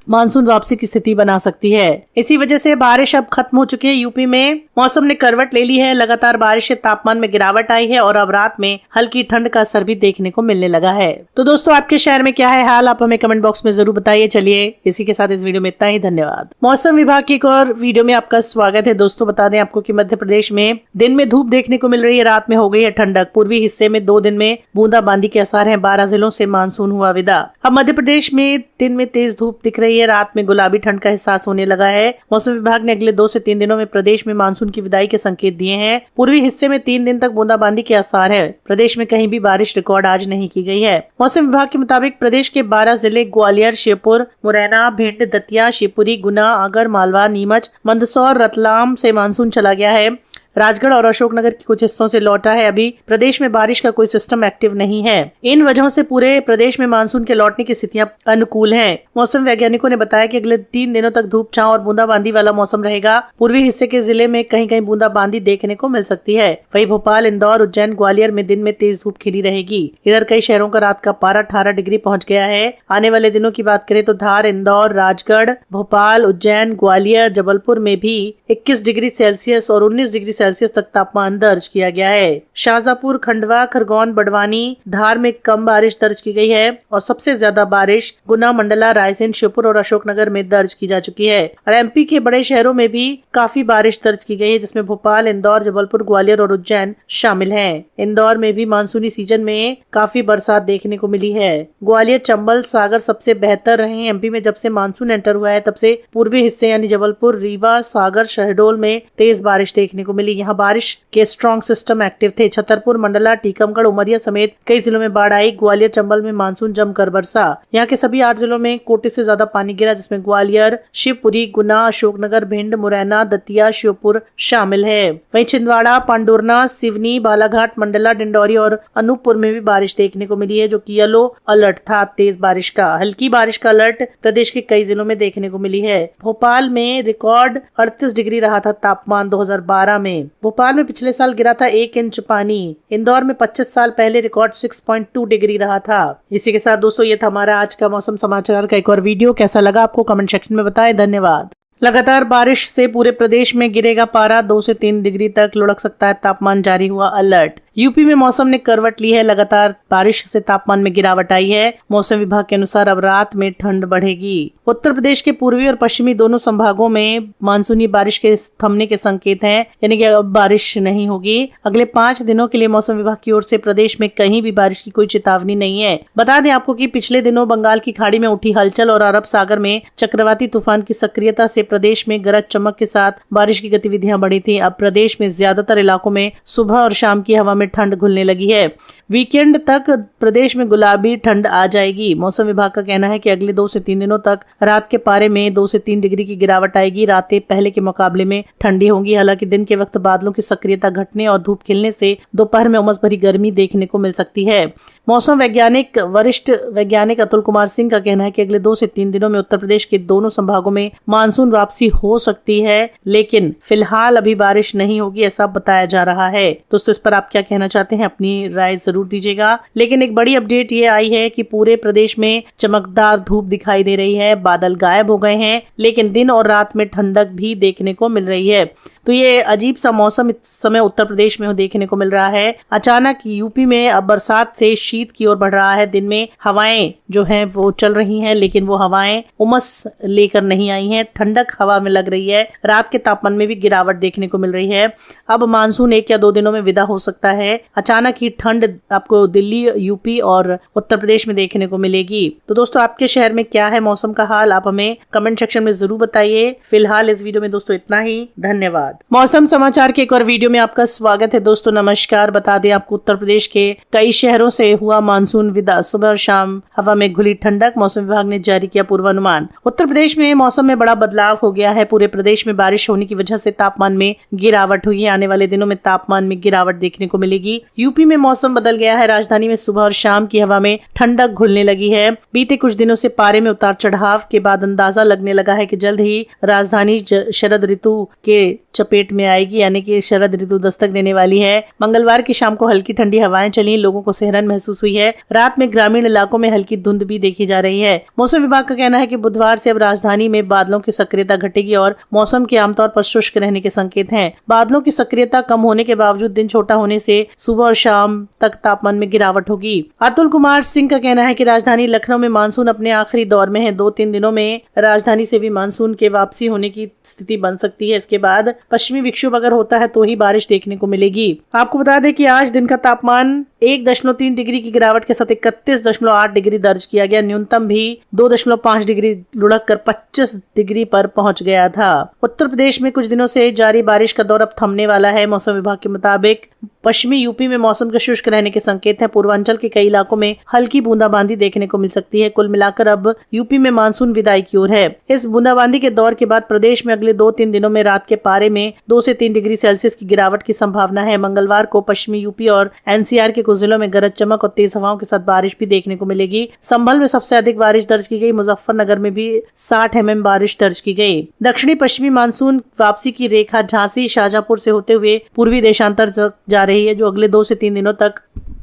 मानसून वापसी की स्थिति बना सकती है। इसी वजह से बारिश अब खत्म हो चुकी है। यूपी में मौसम ने करवट ले ली है। लगातार बारिश से तापमान में गिरावट आई है और अब रात में हल्की ठंड का असर भी देखने को मिलने लगा है। तो दोस्तों, आपके शहर में क्या है हाल, आप हमें कमेंट बॉक्स में जरूर बताइए। चलिए, इसी के साथ इस वीडियो में इतना ही। धन्यवाद। मौसम विभाग की एक और वीडियो में आपका स्वागत है। दोस्तों, बता दें आपको कि मध्य प्रदेश में दिन में धूप देखने को मिल रही है, रात में हो गई है ठंडक। पूर्वी हिस्से में 2 दिन में बूंदाबांदी के असर है। 12 जिलों से मानसून हुआ विदा। अब मध्य प्रदेश में दिन में तेज धूप दिख रही है, रात में गुलाबी ठंड का एहसास होने लगा है। मौसम विभाग ने अगले 2 से 3 दिनों में प्रदेश में मानसून की विदाई के संकेत दिए हैं। पूर्वी हिस्से में 3 दिन तक बूंदाबांदी के आसार है। प्रदेश में कहीं भी बारिश रिकॉर्ड आज नहीं की गई है। मौसम विभाग के मुताबिक प्रदेश के 12 जिले ग्वालियर, श्योपुर, मुरैना, भिंड, दतिया, शिवपुरी, गुना, आगर, मालवा, नीमच, मंदसौर, रतलाम से मानसून चला गया है। राजगढ़ और अशोकनगर के कुछ हिस्सों से लौटा है। अभी प्रदेश में बारिश का कोई सिस्टम एक्टिव नहीं है। इन वजहों से पूरे प्रदेश में मानसून के लौटने की स्थितियां अनुकूल हैं। मौसम वैज्ञानिकों ने बताया कि अगले 3 दिनों तक धूप छांव और बूंदाबांदी वाला मौसम रहेगा। पूर्वी हिस्से के जिले में कहीं कहीं बूंदाबांदी देखने को मिल सकती है। वहीं भोपाल, इंदौर, उज्जैन, ग्वालियर में दिन में तेज धूप खिली रहेगी। इधर कई शहरों का रात का पारा 18 डिग्री पहुंच गया है। आने वाले दिनों की बात करें तो धार, इंदौर, राजगढ़, भोपाल, उज्जैन, ग्वालियर, जबलपुर में भी 21 डिग्री सेल्सियस और 19 डिग्री सेल्सियस तक तापमान दर्ज किया गया है। शाहजहांपुर, खंडवा, खरगोन, बड़वानी, धार में कम बारिश दर्ज की गई है और सबसे ज्यादा बारिश गुना, मंडला, रायसेन, श्योपुर और अशोकनगर में दर्ज की जा चुकी है। और एमपी के बड़े शहरों में भी काफी बारिश दर्ज की गई है, जिसमें भोपाल, इंदौर, जबलपुर, ग्वालियर और उज्जैन शामिल हैं। इंदौर में भी मानसूनी सीजन में काफी बरसात देखने को मिली है। ग्वालियर, चंबल, सागर सबसे बेहतर रहे हैं। एमपी में जब से मानसून एंटर हुआ है तब से पूर्वी हिस्से यानी जबलपुर, रीवा, सागर, शहडोल में तेज बारिश देखने को मिली। यहाँ बारिश के स्ट्रॉन्ग सिस्टम एक्टिव थे। छतरपुर, मंडला, टीकमगढ़, उमरिया समेत कई जिलों में बाढ़ आई। ग्वालियर, चंबल में मानसून जमकर बरसा। यहाँ के सभी 8 जिलों में कोटि से ज्यादा पानी गिरा, जिसमें ग्वालियर, शिवपुरी, गुना, अशोकनगर, भिंड, मुरैना, दतिया, श्योपुर शामिल है। वहीं छिंदवाड़ा, पांडुरना, सिवनी, बालाघाट, मंडला, डिंडौरी और अनूपपुर में भी बारिश देखने को मिली है, जो कि येलो अलर्ट था तेज बारिश का। हल्की बारिश का अलर्ट प्रदेश के कई जिलों में देखने को मिली है। भोपाल में रिकॉर्ड 38 डिग्री रहा था तापमान 2012 में। भोपाल में पिछले साल गिरा था 1 इंच पानी। इंदौर में 25 साल पहले रिकॉर्ड 6.2 डिग्री रहा था। इसी के साथ दोस्तों ये था हमारा आज का मौसम समाचार का एक और वीडियो। कैसा लगा आपको कमेंट सेक्शन में बताएं। धन्यवाद। लगातार बारिश से पूरे प्रदेश में गिरेगा पारा, 2 से 3 डिग्री तक लुढ़क सकता है तापमान, जारी हुआ अलर्ट। यूपी में मौसम ने करवट ली है। लगातार बारिश से तापमान में गिरावट आई है। मौसम विभाग के अनुसार अब रात में ठंड बढ़ेगी। उत्तर प्रदेश के पूर्वी और पश्चिमी दोनों संभागों में मानसूनी बारिश के थमने के संकेत हैं, यानी कि अब बारिश नहीं होगी। अगले 5 दिनों के लिए मौसम विभाग की ओर से प्रदेश में कहीं भी बारिश की कोई चेतावनी नहीं है। बता दें आपको कि पिछले दिनों बंगाल की खाड़ी में उठी हलचल और अरब सागर में चक्रवाती तूफान की सक्रियता से प्रदेश में गरज चमक के साथ बारिश की गतिविधियां बढ़ी थी। अब प्रदेश में ज्यादातर इलाकों में सुबह और शाम की हवा में ठंड घुलने लगी है। वीकेंड तक प्रदेश में गुलाबी ठंड आ जाएगी। मौसम विभाग का कहना है कि अगले 2 से 3 दिनों तक रात के पारे में 2 से 3 डिग्री की गिरावट आएगी। रातें पहले के मुकाबले में ठंडी होंगी। हालांकि दिन के वक्त बादलों की सक्रियता घटने और धूप खिलने से दोपहर में उमस भरी गर्मी देखने को मिल सकती है। मौसम वैज्ञानिक वरिष्ठ वैज्ञानिक अतुल कुमार सिंह का कहना है कि अगले 2 से 3 दिनों में उत्तर प्रदेश के दोनों संभागों में मानसून वापसी हो सकती है, लेकिन फिलहाल अभी बारिश नहीं होगी, ऐसा बताया जा रहा है। दोस्तों इस पर आप क्या कहना चाहते हैं, अपनी राय जरूर दीजिएगा। लेकिन एक बड़ी अपडेट ये आई है कि पूरे प्रदेश में चमकदार धूप दिखाई दे रही है। बादल गायब हो गए हैं, लेकिन दिन और रात में ठंडक भी देखने को मिल रही है। तो ये अजीब सा मौसम इस समय उत्तर प्रदेश में देखने को मिल रहा है। अचानक यूपी में अब बरसात से शीत की ओर बढ़ रहा है। दिन में हवाएं जो हैं वो चल रही हैं, लेकिन वो हवाएं उमस लेकर नहीं आई हैं। ठंडक हवा में लग रही है। रात के तापमान में भी गिरावट देखने को मिल रही है। अब मानसून 1 या 2 दिनों में विदा हो सकता है। अचानक ही ठंड आपको दिल्ली, यूपी और उत्तर प्रदेश में देखने को मिलेगी। तो दोस्तों आपके शहर में क्या है मौसम का हाल, आप हमें कमेंट सेक्शन में जरूर बताइए। फिलहाल इस वीडियो में दोस्तों इतना ही। धन्यवाद। मौसम समाचार के एक और वीडियो में आपका स्वागत है। दोस्तों नमस्कार। बता दें आपको उत्तर प्रदेश के कई शहरों से हुआ मानसून विदा। सुबह और शाम हवा में घुली ठंडक। मौसम विभाग ने जारी किया पूर्वानुमान। उत्तर प्रदेश में मौसम में बड़ा बदलाव हो गया है। पूरे प्रदेश में बारिश होने की वजह से तापमान में गिरावट हुई है। आने वाले दिनों में तापमान में गिरावट देखने को मिलेगी। यूपी में मौसम बदल गया है। राजधानी में सुबह और शाम की हवा में ठंडक घुलने लगी है। बीते कुछ दिनों से पारे में उतार चढ़ाव के बाद अंदाजा लगने लगा है कि जल्द ही राजधानी शरद ऋतु के चपेट में आएगी, यानी कि शरद ऋतु दस्तक देने वाली है। मंगलवार की शाम को हल्की ठंडी हवाएं चली। लोगों को सिहरन महसूस हुई है। रात में ग्रामीण इलाकों में हल्की धुंध भी देखी जा रही है। मौसम विभाग का कहना है कि बुधवार से अब राजधानी में बादलों की सक्रियता घटेगी और मौसम के आमतौर पर शुष्क रहने के संकेत हैं। बादलों की सक्रियता कम होने के बावजूद दिन छोटा होने से सुबह और शाम तक तापमान में गिरावट होगी। अतुल कुमार सिंह का कहना है कि राजधानी लखनऊ में मानसून अपने आखिरी दौर में है। 2-3 दिनों में राजधानी से भी मानसून के वापसी होने की स्थिति बन सकती है। इसके बाद पश्चिमी विक्षोभ अगर होता है तो ही बारिश देखने को मिलेगी। आपको बता दें कि आज दिन का तापमान 1.3 डिग्री की गिरावट के साथ 31.8 डिग्री दर्ज किया गया। न्यूनतम भी 2.5 डिग्री लुढ़क कर 25 डिग्री पर पहुंच गया था। उत्तर प्रदेश में कुछ दिनों से जारी बारिश का दौर अब थमने वाला है। मौसम विभाग के मुताबिक पश्चिमी यूपी में मौसम के शुष्क रहने के संकेत हैं। पूर्वांचल के कई इलाकों में हल्की बूंदाबांदी देखने को मिल सकती है। कुल मिलाकर अब यूपी में मानसून विदाई की ओर है। इस बूंदाबांदी के दौर के बाद प्रदेश में अगले 2-3 दिनों में रात के पारे में 2 से 3 डिग्री सेल्सियस की गिरावट की संभावना है। मंगलवार को पश्चिमी यूपी और एनसीआर के कुछ जिलों में गरज चमक और तेज हवाओं के साथ बारिश भी देखने को मिलेगी। संभल में सबसे अधिक बारिश दर्ज की गई। मुजफ्फरनगर में भी 60 mm बारिश दर्ज की गई। दक्षिणी पश्चिमी मानसून वापसी की रेखा झांसी, शाहजहांपुर से होते हुए पूर्वी देशांतर तक जा रही है, जो अगले 2 से 3 दिनों तक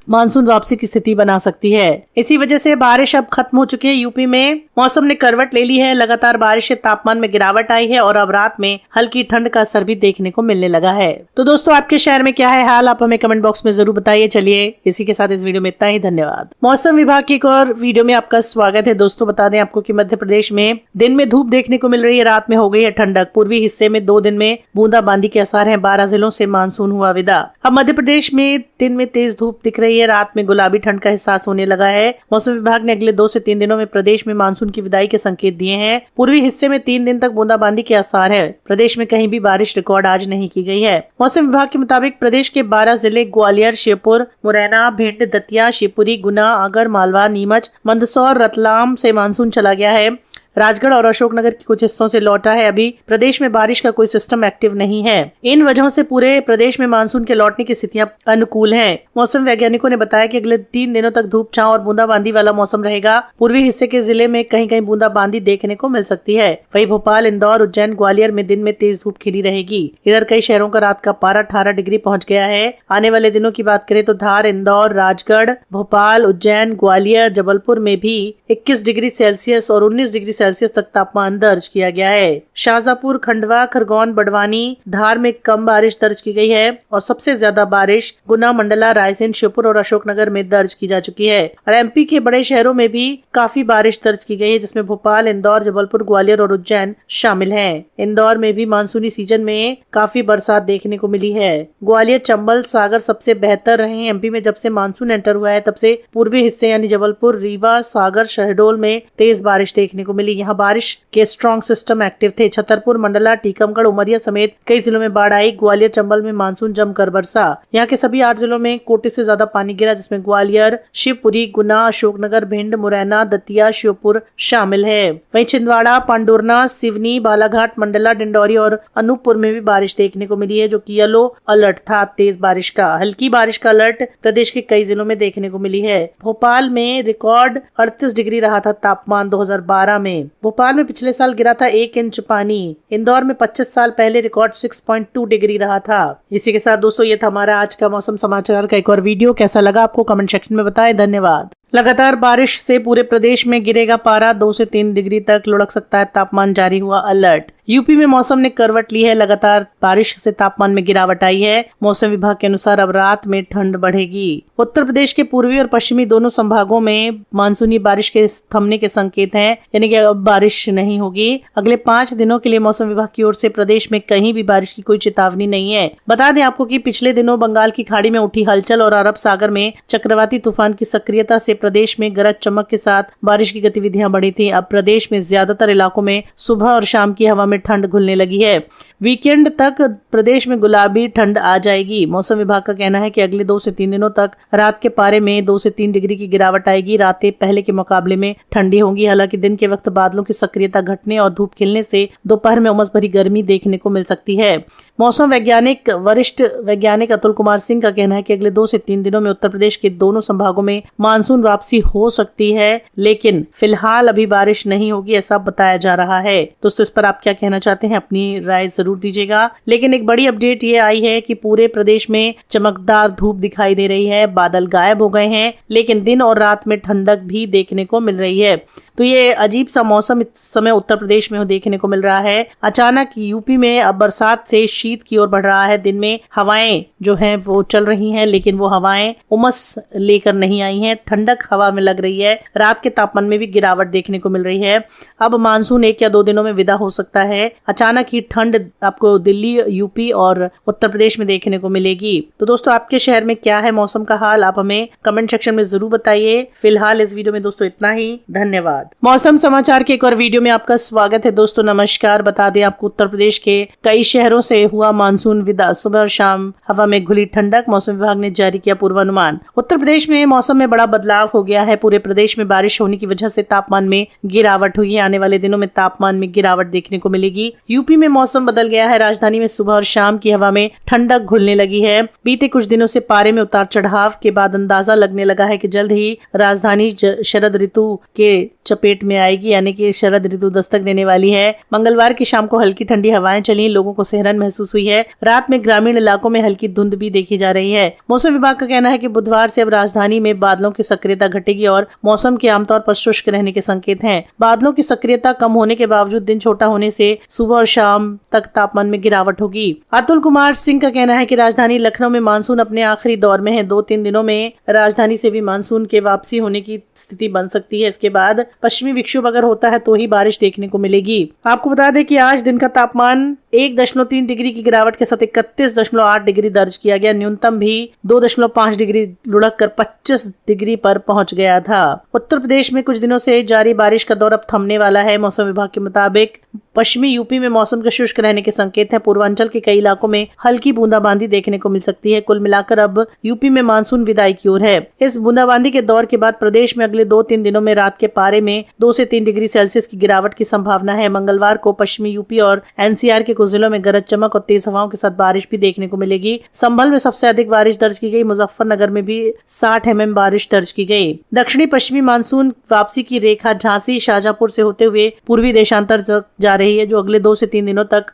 मानसून वापसी की स्थिति बना सकती है। इसी वजह से बारिश अब खत्म हो चुकी है। यूपी में मौसम ने करवट ले ली है। लगातार बारिश से तापमान में गिरावट आई है और अब रात में हल्की ठंड का असर भी देखने को मिलने लगा है। तो दोस्तों, आपके शहर में क्या है हाल, आप हमें कमेंट बॉक्स में जरूर बताइए। चलिए, इसी के साथ इस वीडियो में इतना ही। धन्यवाद। मौसम विभाग की एक और वीडियो में आपका स्वागत है। दोस्तों, बता दें आपको कि मध्य प्रदेश में दिन में धूप देखने को मिल रही है, रात में हो गई है ठंडक। पूर्वी हिस्से में 2 दिन में बूंदाबांदी के आसार हैं। 12 जिलों से मानसून हुआ विदा। अब मध्य प्रदेश में दिन में तेज धूप दिख रही है, रात में गुलाबी ठंड का एहसास होने लगा है। मौसम विभाग ने अगले 2 से 3 दिनों में प्रदेश में मानसून की विदाई के संकेत दिए हैं। पूर्वी हिस्से में 3 दिन तक बूंदाबांदी के आसार है। प्रदेश में कहीं भी बारिश रिकॉर्ड आज नहीं की गई है। मौसम विभाग के मुताबिक प्रदेश के 12 जिले ग्वालियर, श्योपुर, मुरैना, भिंड, दतिया, शिवपुरी, गुना, आगर, मालवा, नीमच, मंदसौर, रतलाम से मानसून चला गया है। राजगढ़ और अशोकनगर के कुछ हिस्सों से लौटा है। अभी प्रदेश में बारिश का कोई सिस्टम एक्टिव नहीं है। इन वजहों से पूरे प्रदेश में मानसून के लौटने की स्थितियां अनुकूल हैं। मौसम वैज्ञानिकों ने बताया कि अगले 3 दिनों तक धूप छांव और बूंदाबांदी वाला मौसम रहेगा। पूर्वी हिस्से के जिले में कहीं कहीं बूंदाबांदी देखने को मिल सकती है। वहीं भोपाल, इंदौर, उज्जैन, ग्वालियर में दिन में तेज धूप खिली रहेगी। इधर कई शहरों का रात का पारा 18 डिग्री पहुंच गया है। आने वाले दिनों की बात करें तो धार, इंदौर, राजगढ़, भोपाल, उज्जैन, ग्वालियर, जबलपुर में भी 21 डिग्री सेल्सियस और 19 डिग्री सेल्सियस तक तापमान दर्ज किया गया है। शाहजहांपुर, खंडवा, खरगोन, बड़वानी, धार में कम बारिश दर्ज की गई है और सबसे ज्यादा बारिश गुना, मंडला, रायसेन, श्योपुर और अशोकनगर में दर्ज की जा चुकी है। और एमपी के बड़े शहरों में भी काफी बारिश दर्ज की गई है, जिसमें भोपाल, इंदौर, जबलपुर, ग्वालियर और उज्जैन शामिल हैं। इंदौर में भी मानसूनी सीजन में काफी बरसात देखने को मिली है। ग्वालियर, चंबल, सागर सबसे बेहतर रहे हैं। एमपी में जब से मानसून एंटर हुआ है तब से पूर्वी हिस्से यानी जबलपुर, रीवा, सागर, शहडोल में तेज बारिश देखने को मिली। यहाँ बारिश के स्ट्रॉन्ग सिस्टम एक्टिव थे। छतरपुर, मंडला, टीकमगढ़, उमरिया समेत कई जिलों में बाढ़ आई। ग्वालियर, चंबल में मानसून जमकर बरसा। यहाँ के सभी 8 जिलों में कोटि से ज्यादा पानी गिरा, जिसमें ग्वालियर, शिवपुरी, गुना, अशोकनगर, भिंड, मुरैना, दतिया, श्योपुर शामिल है। वहीं छिंदवाड़ा, पांडुरना, सिवनी, बालाघाट, मंडला, डिंडौरी और अनूपपुर में भी बारिश देखने को मिली है, जो कि येलो अलर्ट था तेज बारिश का। हल्की बारिश का अलर्ट प्रदेश के कई जिलों में देखने को मिली है। भोपाल में रिकॉर्ड 38 डिग्री रहा था तापमान 2012 में। भोपाल में पिछले साल गिरा था 1 इंच पानी। इंदौर में 25 साल पहले रिकॉर्ड 6.2 डिग्री रहा था। इसी के साथ दोस्तों, ये था हमारा आज का मौसम समाचार का एक और वीडियो। कैसा लगा आपको कमेंट सेक्शन में बताएं। धन्यवाद। लगातार बारिश से पूरे प्रदेश में गिरेगा पारा, 2 से 3 डिग्री तक लुढ़क सकता है तापमान, जारी हुआ अलर्ट। यूपी में मौसम ने करवट ली है। लगातार बारिश से तापमान में गिरावट आई है। मौसम विभाग के अनुसार अब रात में ठंड बढ़ेगी। उत्तर प्रदेश के पूर्वी और पश्चिमी दोनों संभागों में मानसूनी बारिश के थमने के संकेत हैं, यानी कि अब बारिश नहीं होगी। अगले 5 दिनों के लिए मौसम विभाग की ओर से प्रदेश में कहीं भी बारिश की कोई चेतावनी नहीं है। बता दें आपको कि पिछले दिनों बंगाल की खाड़ी में उठी हलचल और अरब सागर में चक्रवाती तूफान की सक्रियता से प्रदेश में गरज चमक के साथ बारिश की गतिविधियां बढ़ी थी। अब प्रदेश में ज्यादातर इलाकों में सुबह और शाम की हवा में ठंड घुलने लगी है। वीकेंड तक प्रदेश में गुलाबी ठंड आ जाएगी। मौसम विभाग का कहना है कि अगले 2 से 3 दिनों तक रात के पारे में 2 से 3 डिग्री की गिरावट आएगी। रातें पहले के मुकाबले में ठंडी होंगी। हालांकि दिन के वक्त बादलों की सक्रियता घटने और धूप खिलने से दोपहर में उमस भरी गर्मी देखने को मिल सकती है। मौसम वैज्ञानिक वरिष्ठ वैज्ञानिक अतुल कुमार सिंह का कहना है कि अगले 2 से 3 दिनों में उत्तर प्रदेश के दोनों संभागों में मानसून वापसी हो सकती है, लेकिन फिलहाल अभी बारिश नहीं होगी, ऐसा बताया जा रहा है। दोस्तों, इस पर आप क्या कहना चाहते हैं, अपनी राय जरूर दीजिएगा। लेकिन एक बड़ी अपडेट ये आई है कि पूरे प्रदेश में चमकदार धूप दिखाई दे रही है। बादल गायब हो गए हैं, लेकिन दिन और रात में ठंडक भी देखने को मिल रही है। तो ये अजीब सा मौसम इस समय उत्तर प्रदेश में देखने को मिल रहा है। अचानक यूपी में अब बरसात से शीत की ओर बढ़ रहा है। दिन में हवाएं जो हैं वो चल रही हैं, लेकिन वो हवाएं उमस लेकर नहीं आई हैं। ठंडक हवा में लग रही है। रात के तापमान में भी गिरावट देखने को मिल रही है। अब मानसून 1 या 2 दिनों में विदा हो सकता है। अचानक ही ठंड आपको दिल्ली, यूपी और उत्तर प्रदेश में देखने को मिलेगी। तो दोस्तों, आपके शहर में क्या है मौसम का हाल, आप हमें कमेंट सेक्शन में जरूर बताइए। फिलहाल इस वीडियो में दोस्तों इतना ही। धन्यवाद। मौसम समाचार के एक और वीडियो में आपका स्वागत है। दोस्तों नमस्कार। बता दें आपको, उत्तर प्रदेश के कई शहरों से हुआ मानसून विदा। सुबह और शाम हवा में घुली ठंडक। मौसम विभाग ने जारी किया पूर्वानुमान। उत्तर प्रदेश में मौसम में बड़ा बदलाव हो गया है। पूरे प्रदेश में बारिश होने की वजह से तापमान में गिरावट हुई है। आने वाले दिनों में तापमान में गिरावट देखने को मिलेगी। यूपी में मौसम बदल गया है। राजधानी में सुबह और शाम की हवा में ठंडक घुलने लगी है। बीते कुछ दिनों से पारे में उतार चढ़ाव के बाद अंदाजा लगने लगा है कि जल्द ही राजधानी शरद ऋतु के चपेट में आएगी, यानी कि शरद ऋतु दस्तक देने वाली है। मंगलवार की शाम को हल्की ठंडी हवाएं चली, लोगों को सहरन महसूस हुई है। रात में ग्रामीण इलाकों में हल्की धुंध भी देखी जा रही है। मौसम विभाग का कहना है कि बुधवार से अब राजधानी में बादलों की सक्रियता घटेगी और मौसम के आमतौर पर शुष्क रहने के संकेत हैं। बादलों की सक्रियता कम होने के बावजूद दिन छोटा होने से सुबह और शाम तक तापमान में गिरावट होगी। अतुल कुमार सिंह का कहना है कि राजधानी लखनऊ में मानसून अपने आखिरी दौर में है। 2-3 दिनों में राजधानी से भी मानसून के वापसी होने की स्थिति बन सकती है। इसके बाद पश्चिमी विक्षोभ अगर होता है तो ही बारिश देखने को मिलेगी। आपको बता दें कि आज दिन का तापमान 1.3 डिग्री की गिरावट के साथ 31.8 डिग्री दर्ज किया गया। न्यूनतम भी 2.5 डिग्री लुढ़क कर 25 डिग्री पर पहुंच गया था। उत्तर प्रदेश में कुछ दिनों से जारी बारिश का दौर अब थमने वाला है। मौसम विभाग के मुताबिक पश्चिमी यूपी में मौसम के शुष्क रहने के संकेत हैं। पूर्वांचल के कई इलाकों में हल्की बूंदाबांदी देखने को मिल सकती है। कुल मिलाकर अब यूपी में मानसून विदाई की ओर है। इस बूंदाबांदी के दौर के बाद प्रदेश में अगले 2-3 दिनों में रात के पारे में 2 से 3 डिग्री सेल्सियस की गिरावट की संभावना है। मंगलवार को पश्चिमी यूपी और एनसीआर के कुछ जिलों में गरज चमक और तेज हवाओं के साथ बारिश भी देखने को मिलेगी। संभल में सबसे अधिक बारिश दर्ज की गई। मुजफ्फरनगर में भी 60 mm बारिश दर्ज की गई। दक्षिणी पश्चिमी मानसून वापसी की रेखा झांसी शाहजहांपुर से होते हुए पूर्वी देशांतर तक जा रही है, जो अगले 2 से 3 दिनों तक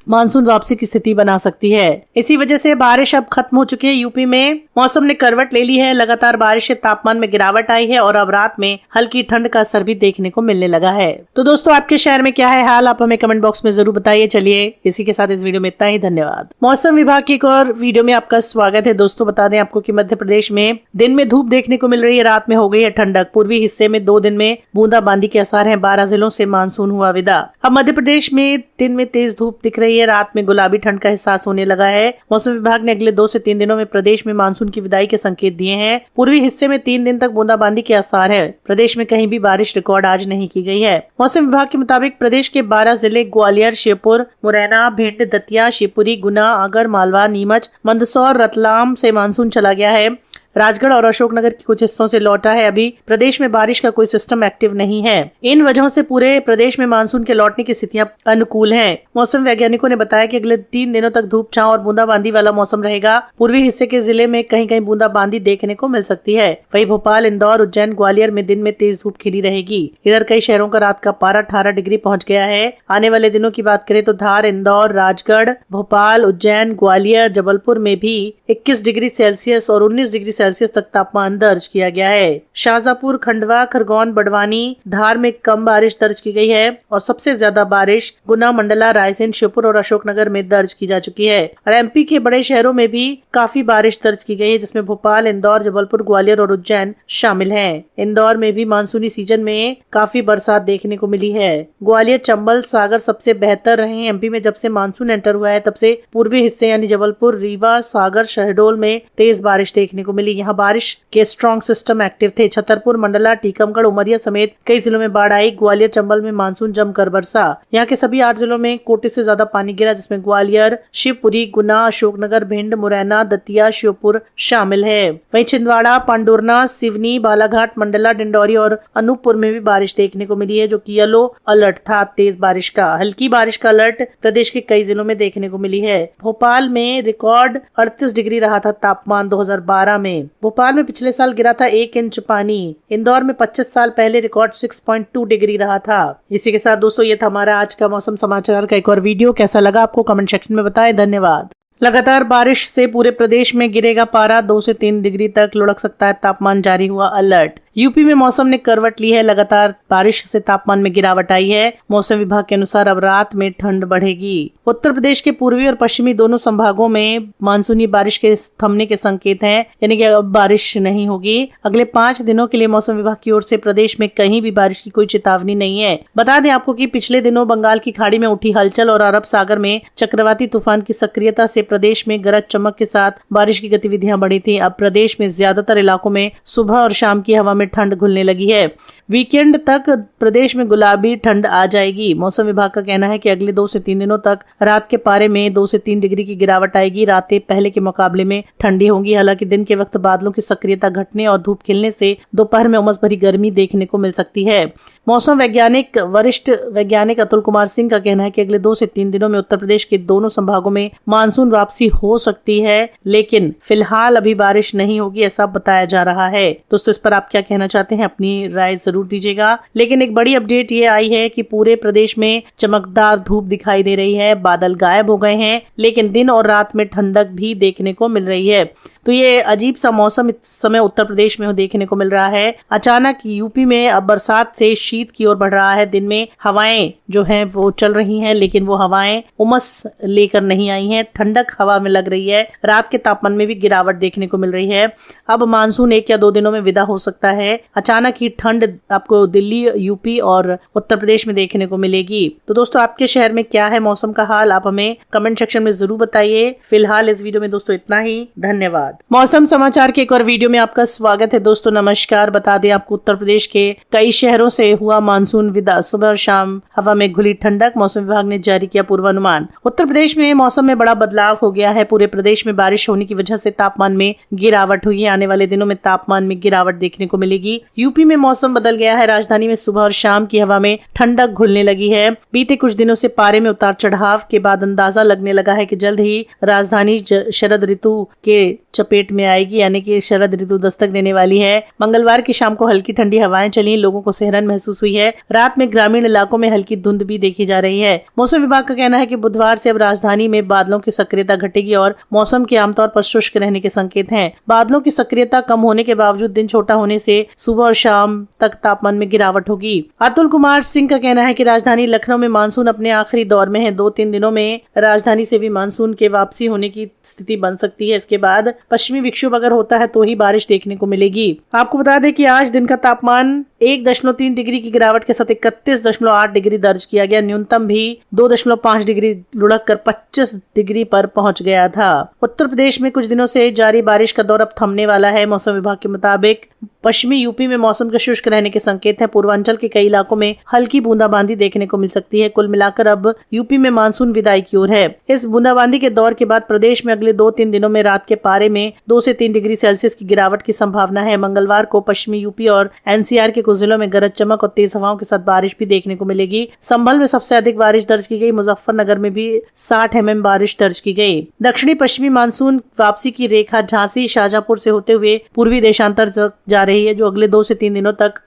मानसून वापसी की स्थिति बना सकती है। इसी वजह से बारिश अब खत्म हो चुकी है। यूपी में मौसम ने करवट ले ली है। लगातार बारिश से तापमान में गिरावट आई है और अब रात में हल्की ठंड का असर भी देखने को मिलने लगा है। तो दोस्तों, आपके शहर में क्या है हाल, आप हमें कमेंट बॉक्स में जरूर बताइए। चलिए, इसी के साथ इस वीडियो में इतना ही। धन्यवाद। मौसम विभाग की एक और वीडियो में आपका स्वागत है। दोस्तों, बता दें आपको कि मध्य प्रदेश में दिन में धूप देखने को मिल रही है, रात में हो गई है ठंडक। पूर्वी हिस्से में 2 दिन में बूंदाबांदी के आसार हैं। 12 जिलों से मानसून हुआ विदा। अब मध्य प्रदेश में दिन में तेज धूप दिख रही है, रात में गुलाबी ठंड का एहसास होने लगा है। मौसम विभाग ने अगले 2 से 3 दिनों में प्रदेश में मानसून की विदाई के संकेत दिए हैं। पूर्वी हिस्से में 3 दिन तक बूंदाबांदी के आसार है। प्रदेश में कहीं भी बारिश रिकॉर्ड आज नहीं की गई है। मौसम विभाग के मुताबिक प्रदेश के 12 जिले ग्वालियर, श्योपुर, मुरैना, भिंड, दतिया, शिवपुरी, गुना, आगर मालवा, नीमच, मंदसौर, रतलाम से मानसून चला गया है। राजगढ़ और अशोकनगर के कुछ हिस्सों से लौटा है। अभी प्रदेश में बारिश का कोई सिस्टम एक्टिव नहीं है। इन वजहों से पूरे प्रदेश में मानसून के लौटने की स्थितियां अनुकूल हैं। मौसम वैज्ञानिकों ने बताया कि अगले 3 दिनों तक धूप छांव और बूंदाबांदी वाला मौसम रहेगा। पूर्वी हिस्से के जिले में कहीं कहीं बूंदाबांदी देखने को मिल सकती है। वहीं भोपाल, इंदौर, उज्जैन, ग्वालियर में दिन में तेज धूप खिली रहेगी। इधर कई शहरों का रात का पारा 18 डिग्री पहुंच गया है। आने वाले दिनों की बात करें तो धार, इंदौर, राजगढ़, भोपाल, उज्जैन, ग्वालियर, जबलपुर में भी 21 डिग्री सेल्सियस और 19 डिग्री सेल्सियस तक तापमान दर्ज किया गया है। शाहजहांपुर, खंडवा, खरगोन, बड़वानी, धार में कम बारिश दर्ज की गई है और सबसे ज्यादा बारिश गुना, मंडला, रायसेन, श्योपुर और अशोकनगर में दर्ज की जा चुकी है। और एमपी के बड़े शहरों में भी काफी बारिश दर्ज की गई है, जिसमें भोपाल, इंदौर, जबलपुर, ग्वालियर और उज्जैन शामिल हैं। इंदौर में भी मानसूनी सीजन में काफी बरसात देखने को मिली है। ग्वालियर, चंबल, सागर सबसे बेहतर रहे हैं। एमपी में जब से मानसून एंटर हुआ है तब से पूर्वी हिस्से यानी जबलपुर, रीवा, सागर, शहडोल में तेज बारिश देखने को मिली। यहाँ बारिश के स्ट्रॉन्ग सिस्टम एक्टिव थे। छतरपुर, मंडला, टीकमगढ़, उमरिया समेत कई जिलों में बाढ़ आई। ग्वालियर, चंबल में मानसून जमकर बरसा। यहाँ के सभी 8 जिलों में कोटि से ज्यादा पानी गिरा, जिसमें ग्वालियर, शिवपुरी, गुना, अशोकनगर, भिंड, मुरैना, दतिया, श्योपुर शामिल है। वहीं छिंदवाड़ा, पांडुरना, सिवनी, बालाघाट, मंडला, डिंडौरी और अनूपपुर में भी बारिश देखने को मिली है, जो कि येलो अलर्ट था तेज बारिश का। हल्की बारिश का अलर्ट प्रदेश के कई जिलों में देखने को मिली है। भोपाल में रिकॉर्ड 38 डिग्री रहा था तापमान 2012 में। भोपाल में पिछले साल गिरा था 1 इंच पानी। इंदौर में 25 साल पहले रिकॉर्ड 6.2 डिग्री रहा था। इसी के साथ दोस्तों, ये था हमारा आज का मौसम समाचार का एक और वीडियो। कैसा लगा आपको कमेंट सेक्शन में बताएं। धन्यवाद। लगातार बारिश से पूरे प्रदेश में गिरेगा पारा, 2 से 3 डिग्री तक लुढ़क सकता है तापमान, जारी हुआ अलर्ट। यूपी में मौसम ने करवट ली है। लगातार बारिश से तापमान में गिरावट आई है। मौसम विभाग के अनुसार अब रात में ठंड बढ़ेगी। उत्तर प्रदेश के पूर्वी और पश्चिमी दोनों संभागों में मानसूनी बारिश के थमने के संकेत हैं, यानी कि अब बारिश नहीं होगी। अगले 5 दिनों के लिए मौसम विभाग की ओर से प्रदेश में कहीं भी बारिश की कोई चेतावनी नहीं है। बता दें आपको कि पिछले दिनों बंगाल की खाड़ी में उठी हलचल और अरब सागर में चक्रवाती तूफान की सक्रियता से प्रदेश में गरज चमक के साथ बारिश की गतिविधियां बढ़ी थी। अब प्रदेश में ज्यादातर इलाकों में सुबह और शाम की हवा में ठंड घुलने लगी है। वीकेंड तक प्रदेश में गुलाबी ठंड आ जाएगी। मौसम विभाग का कहना है कि अगले 2 से 3 दिनों तक रात के पारे में 2 से 3 डिग्री की गिरावट आएगी। रातें पहले के मुकाबले में ठंडी होंगी। हालांकि दिन के वक्त बादलों की सक्रियता घटने और धूप खिलने से दोपहर में उमस भरी गर्मी देखने को मिल सकती है। मौसम वैज्ञानिक वरिष्ठ वैज्ञानिक अतुल कुमार सिंह का कहना है कि अगले 2 से 3 दिनों में उत्तर प्रदेश के दोनों संभागों में मानसून वापसी हो सकती है, लेकिन फिलहाल अभी बारिश नहीं होगी ऐसा बताया जा रहा है। दोस्तों इस पर आप क्या कहना चाहते हैं, अपनी राय जरूर दीजिएगा। लेकिन एक बड़ी अपडेट ये आई है कि पूरे प्रदेश में चमकदार धूप दिखाई दे रही है, बादल गायब हो गए हैं, लेकिन दिन और रात में ठंडक भी देखने को मिल रही है। तो ये अजीब सा मौसम इस समय उत्तर प्रदेश में देखने को मिल रहा है। अचानक यूपी में अब बरसात से शीत की ओर बढ़ रहा है। दिन में हवाएं जो हैं वो चल रही हैं, लेकिन वो हवाएं उमस लेकर नहीं आई हैं, ठंडक हवा में लग रही है। रात के तापमान में भी गिरावट देखने को मिल रही है। अब मानसून 1 या 2 दिनों में विदा हो सकता है। अचानक ही ठंड आपको दिल्ली, यूपी और उत्तर प्रदेश में देखने को मिलेगी। तो दोस्तों आपके शहर में क्या है मौसम का हाल, आप हमें कमेंट सेक्शन में जरूर बताइए। फिलहाल इस वीडियो में दोस्तों इतना ही, धन्यवाद। मौसम समाचार के एक और वीडियो में आपका स्वागत है। दोस्तों नमस्कार। बता दें आपको उत्तर प्रदेश के कई शहरों से हुआ मानसून विदा। सुबह और शाम हवा में घुली ठंडक, मौसम विभाग ने जारी किया पूर्वानुमान। उत्तर प्रदेश में मौसम में बड़ा बदलाव हो गया है। पूरे प्रदेश में बारिश होने की वजह से तापमान में गिरावट हुई है। आने वाले दिनों में तापमान में गिरावट देखने को मिलेगी। यूपी में मौसम बदल गया है। राजधानी में सुबह और शाम की हवा में ठंडक घुलने लगी है। बीते कुछ दिनों से पारे में उतार चढ़ाव के बाद अंदाजा लगने लगा है कि जल्द ही राजधानी शरद ऋतु के चपेट में आएगी, यानी कि शरद ऋतु दस्तक देने वाली है। मंगलवार की शाम को हल्की ठंडी हवाएं चली, लोगों को सिहरन महसूस हुई है। रात में ग्रामीण इलाकों में हल्की धुंध भी देखी जा रही है। मौसम विभाग का कहना है कि बुधवार से अब राजधानी में बादलों की सक्रियता घटेगी और मौसम के आमतौर पर शुष्क रहने के संकेत हैं। बादलों की सक्रियता कम होने के बावजूद दिन छोटा होने से सुबह और शाम तक तापमान में गिरावट होगी। अतुल कुमार सिंह का कहना है कि राजधानी लखनऊ में मानसून अपने आखिरी दौर में है। 2-3 दिनों में राजधानी से भी मानसून के वापसी होने की स्थिति बन सकती है। इसके बाद पश्चिमी विक्षोभ अगर होता है तो ही बारिश देखने को मिलेगी। आपको बता दें कि आज दिन का तापमान 1.3 डिग्री की गिरावट के साथ 31.8 डिग्री दर्ज किया गया। न्यूनतम भी 2.5 डिग्री लुढ़क कर 25 डिग्री पर पहुंच गया था। उत्तर प्रदेश में कुछ दिनों से जारी बारिश का दौर अब थमने वाला है। मौसम विभाग के मुताबिक पश्चिमी यूपी में मौसम के शुष्क रहने के संकेत हैं। पूर्वांचल के कई इलाकों में हल्की बूंदाबांदी देखने को मिल सकती है। कुल मिलाकर अब यूपी में मानसून विदाई की ओर है। इस बूंदाबांदी के दौर के बाद प्रदेश में अगले 2-3 दिनों में रात के पारे में 2 से 3 डिग्री सेल्सियस की गिरावट की संभावना है। मंगलवार को पश्चिमी यूपी और एनसीआर के कुछ जिलों में गरज चमक और तेज हवाओं के साथ बारिश भी देखने को मिलेगी। संभल में सबसे अधिक बारिश दर्ज की गई। मुजफ्फरनगर में भी 60 mm बारिश दर्ज की गई। दक्षिणी पश्चिमी मानसून वापसी की रेखा झांसी, शाहजहांपुर से होते हुए पूर्वी देशांतर तक जा रही है, जो अगले 2 से 3 दिनों तक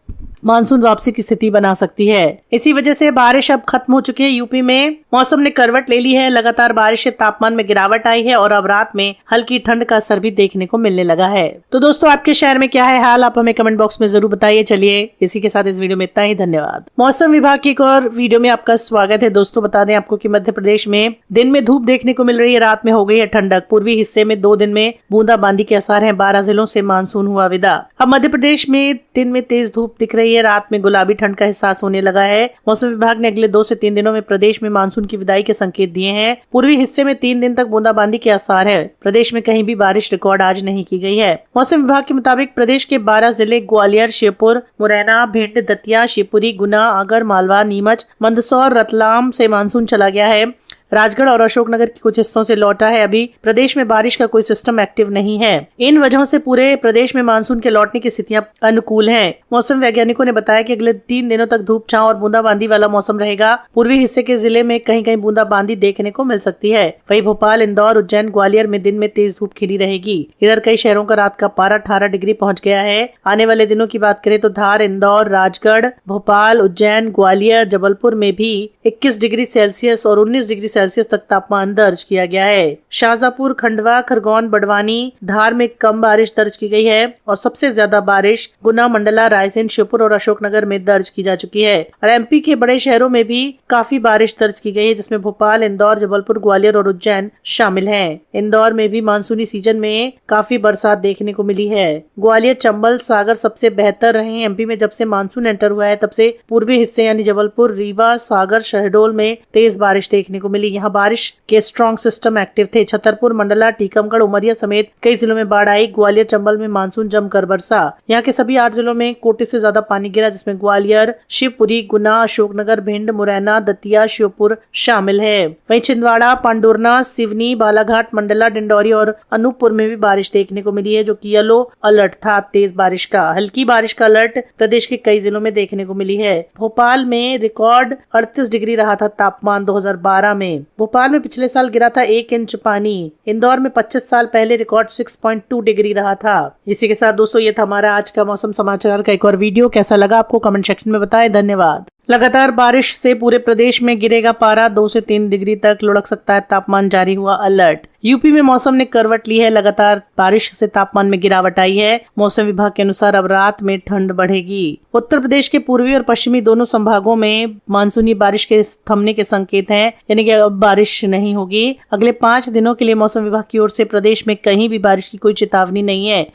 मानसून वापसी की स्थिति बना सकती है। इसी वजह से बारिश अब खत्म हो चुकी है। यूपी में मौसम ने करवट ले ली है। लगातार बारिश से तापमान में गिरावट आई है और अब रात में हल्की ठंड का असर भी देखने को मिलने लगा है। तो दोस्तों आपके शहर में क्या है हाल, आप हमें कमेंट बॉक्स में जरूर बताइए। चलिए इसी के साथ इस वीडियो में इतना ही, धन्यवाद। मौसम विभाग की एक और वीडियो में आपका स्वागत है। दोस्तों बता दें आपको कि मध्य प्रदेश में दिन में धूप देखने को मिल रही है, रात में हो गई है ठंडक। पूर्वी हिस्से में 2 दिन में बूंदाबांदी के असर है। 12 जिलों से मानसून हुआ विदा। अब मध्य प्रदेश में दिन में तेज धूप दिख रही है, रात में गुलाबी ठंड का एहसास होने लगा है। मौसम विभाग ने अगले 2 से 3 दिनों में प्रदेश में मानसून की विदाई के संकेत दिए हैं। पूर्वी हिस्से में 3 दिन तक बूंदाबांदी के आसार है। प्रदेश में कहीं भी बारिश रिकॉर्ड आज नहीं की गई है। मौसम विभाग के मुताबिक प्रदेश के 12 जिले ग्वालियर, श्योपुर, मुरैना, भिंड, दतिया, शिवपुरी, गुना, आगर, मालवा, नीमच, मंदसौर, रतलाम से मानसून चला गया है। राजगढ़ और अशोकनगर के कुछ हिस्सों से लौटा है। अभी प्रदेश में बारिश का कोई सिस्टम एक्टिव नहीं है। इन वजहों से पूरे प्रदेश में मानसून के लौटने की स्थितियां अनुकूल हैं। मौसम वैज्ञानिकों ने बताया कि अगले 3 दिनों तक धूप छांव और बूंदाबांदी वाला मौसम रहेगा। पूर्वी हिस्से के जिले में कहीं कहीं बूंदाबांदी देखने को मिल सकती है। वहीं भोपाल, इंदौर, उज्जैन, ग्वालियर में दिन में तेज धूप खिली रहेगी। इधर कई शहरों का रात का पारा 18 डिग्री पहुंच गया है। आने वाले दिनों की बात करें तो धार, इंदौर, राजगढ़, भोपाल, उज्जैन, ग्वालियर, जबलपुर में भी 21 डिग्री सेल्सियस और 19 डिग्री सेल्सियस तक तापमान दर्ज किया गया है। शाहजहांपुर, खंडवा, खरगोन, बड़वानी, धार में कम बारिश दर्ज की गई है और सबसे ज्यादा बारिश गुना, मंडला, रायसेन, श्योपुर और अशोकनगर में दर्ज की जा चुकी है। और एमपी के बड़े शहरों में भी काफी बारिश दर्ज की गई है, जिसमें भोपाल, इंदौर, जबलपुर, ग्वालियर और उज्जैन शामिल हैं। इंदौर में भी मानसूनी सीजन में काफी बरसात देखने को मिली है। ग्वालियर, चंबल, सागर सबसे बेहतर रहे। एमपी में जब से मानसून एंटर हुआ है तब से पूर्वी हिस्से यानी जबलपुर, रीवा, सागर, शहडोल में तेज बारिश देखने को मिली मिली। यहाँ बारिश के स्ट्रॉन्ग सिस्टम एक्टिव थे। छतरपुर, मंडला, टीकमगढ़, उमरिया समेत कई जिलों में बाढ़ आई। ग्वालियर चंबल में मानसून जमकर बरसा। यहाँ के सभी 8 जिलों में कोटि से ज्यादा पानी गिरा, जिसमें ग्वालियर, शिवपुरी, गुना, अशोकनगर, भिंड, मुरैना, दतिया, श्योपुर शामिल है। वहीं छिंदवाड़ा, पांडुरना, सिवनी, बालाघाट, मंडला, डिंडौरी और अनूपपुर में भी बारिश देखने को मिली है, जो कि येलो अलर्ट था तेज बारिश का। हल्की बारिश का अलर्ट प्रदेश के कई जिलों में देखने को मिली है। भोपाल में रिकॉर्ड 38 डिग्री रहा था तापमान 2012 में। भोपाल में पिछले साल गिरा था 1 इंच पानी। इंदौर में 25 साल पहले रिकॉर्ड 6.2 डिग्री रहा था। इसी के साथ दोस्तों ये था हमारा आज का मौसम समाचार का एक और वीडियो। कैसा लगा आपको कमेंट सेक्शन में बताएं। धन्यवाद। लगातार बारिश से पूरे प्रदेश में गिरेगा पारा, 2 से 3 डिग्री तक लुढ़क सकता है तापमान, जारी हुआ अलर्ट। यूपी में मौसम ने करवट ली है। लगातार बारिश से तापमान में गिरावट आई है। मौसम विभाग के अनुसार अब रात में ठंड बढ़ेगी। उत्तर प्रदेश के पूर्वी और पश्चिमी दोनों संभागों में मानसूनी बारिश के थमने के संकेत हैं, यानी कि अब बारिश नहीं होगी। अगले 5 दिनों के लिए मौसम विभाग की ओर से प्रदेश में कहीं भी बारिश की कोई चेतावनी नहीं है।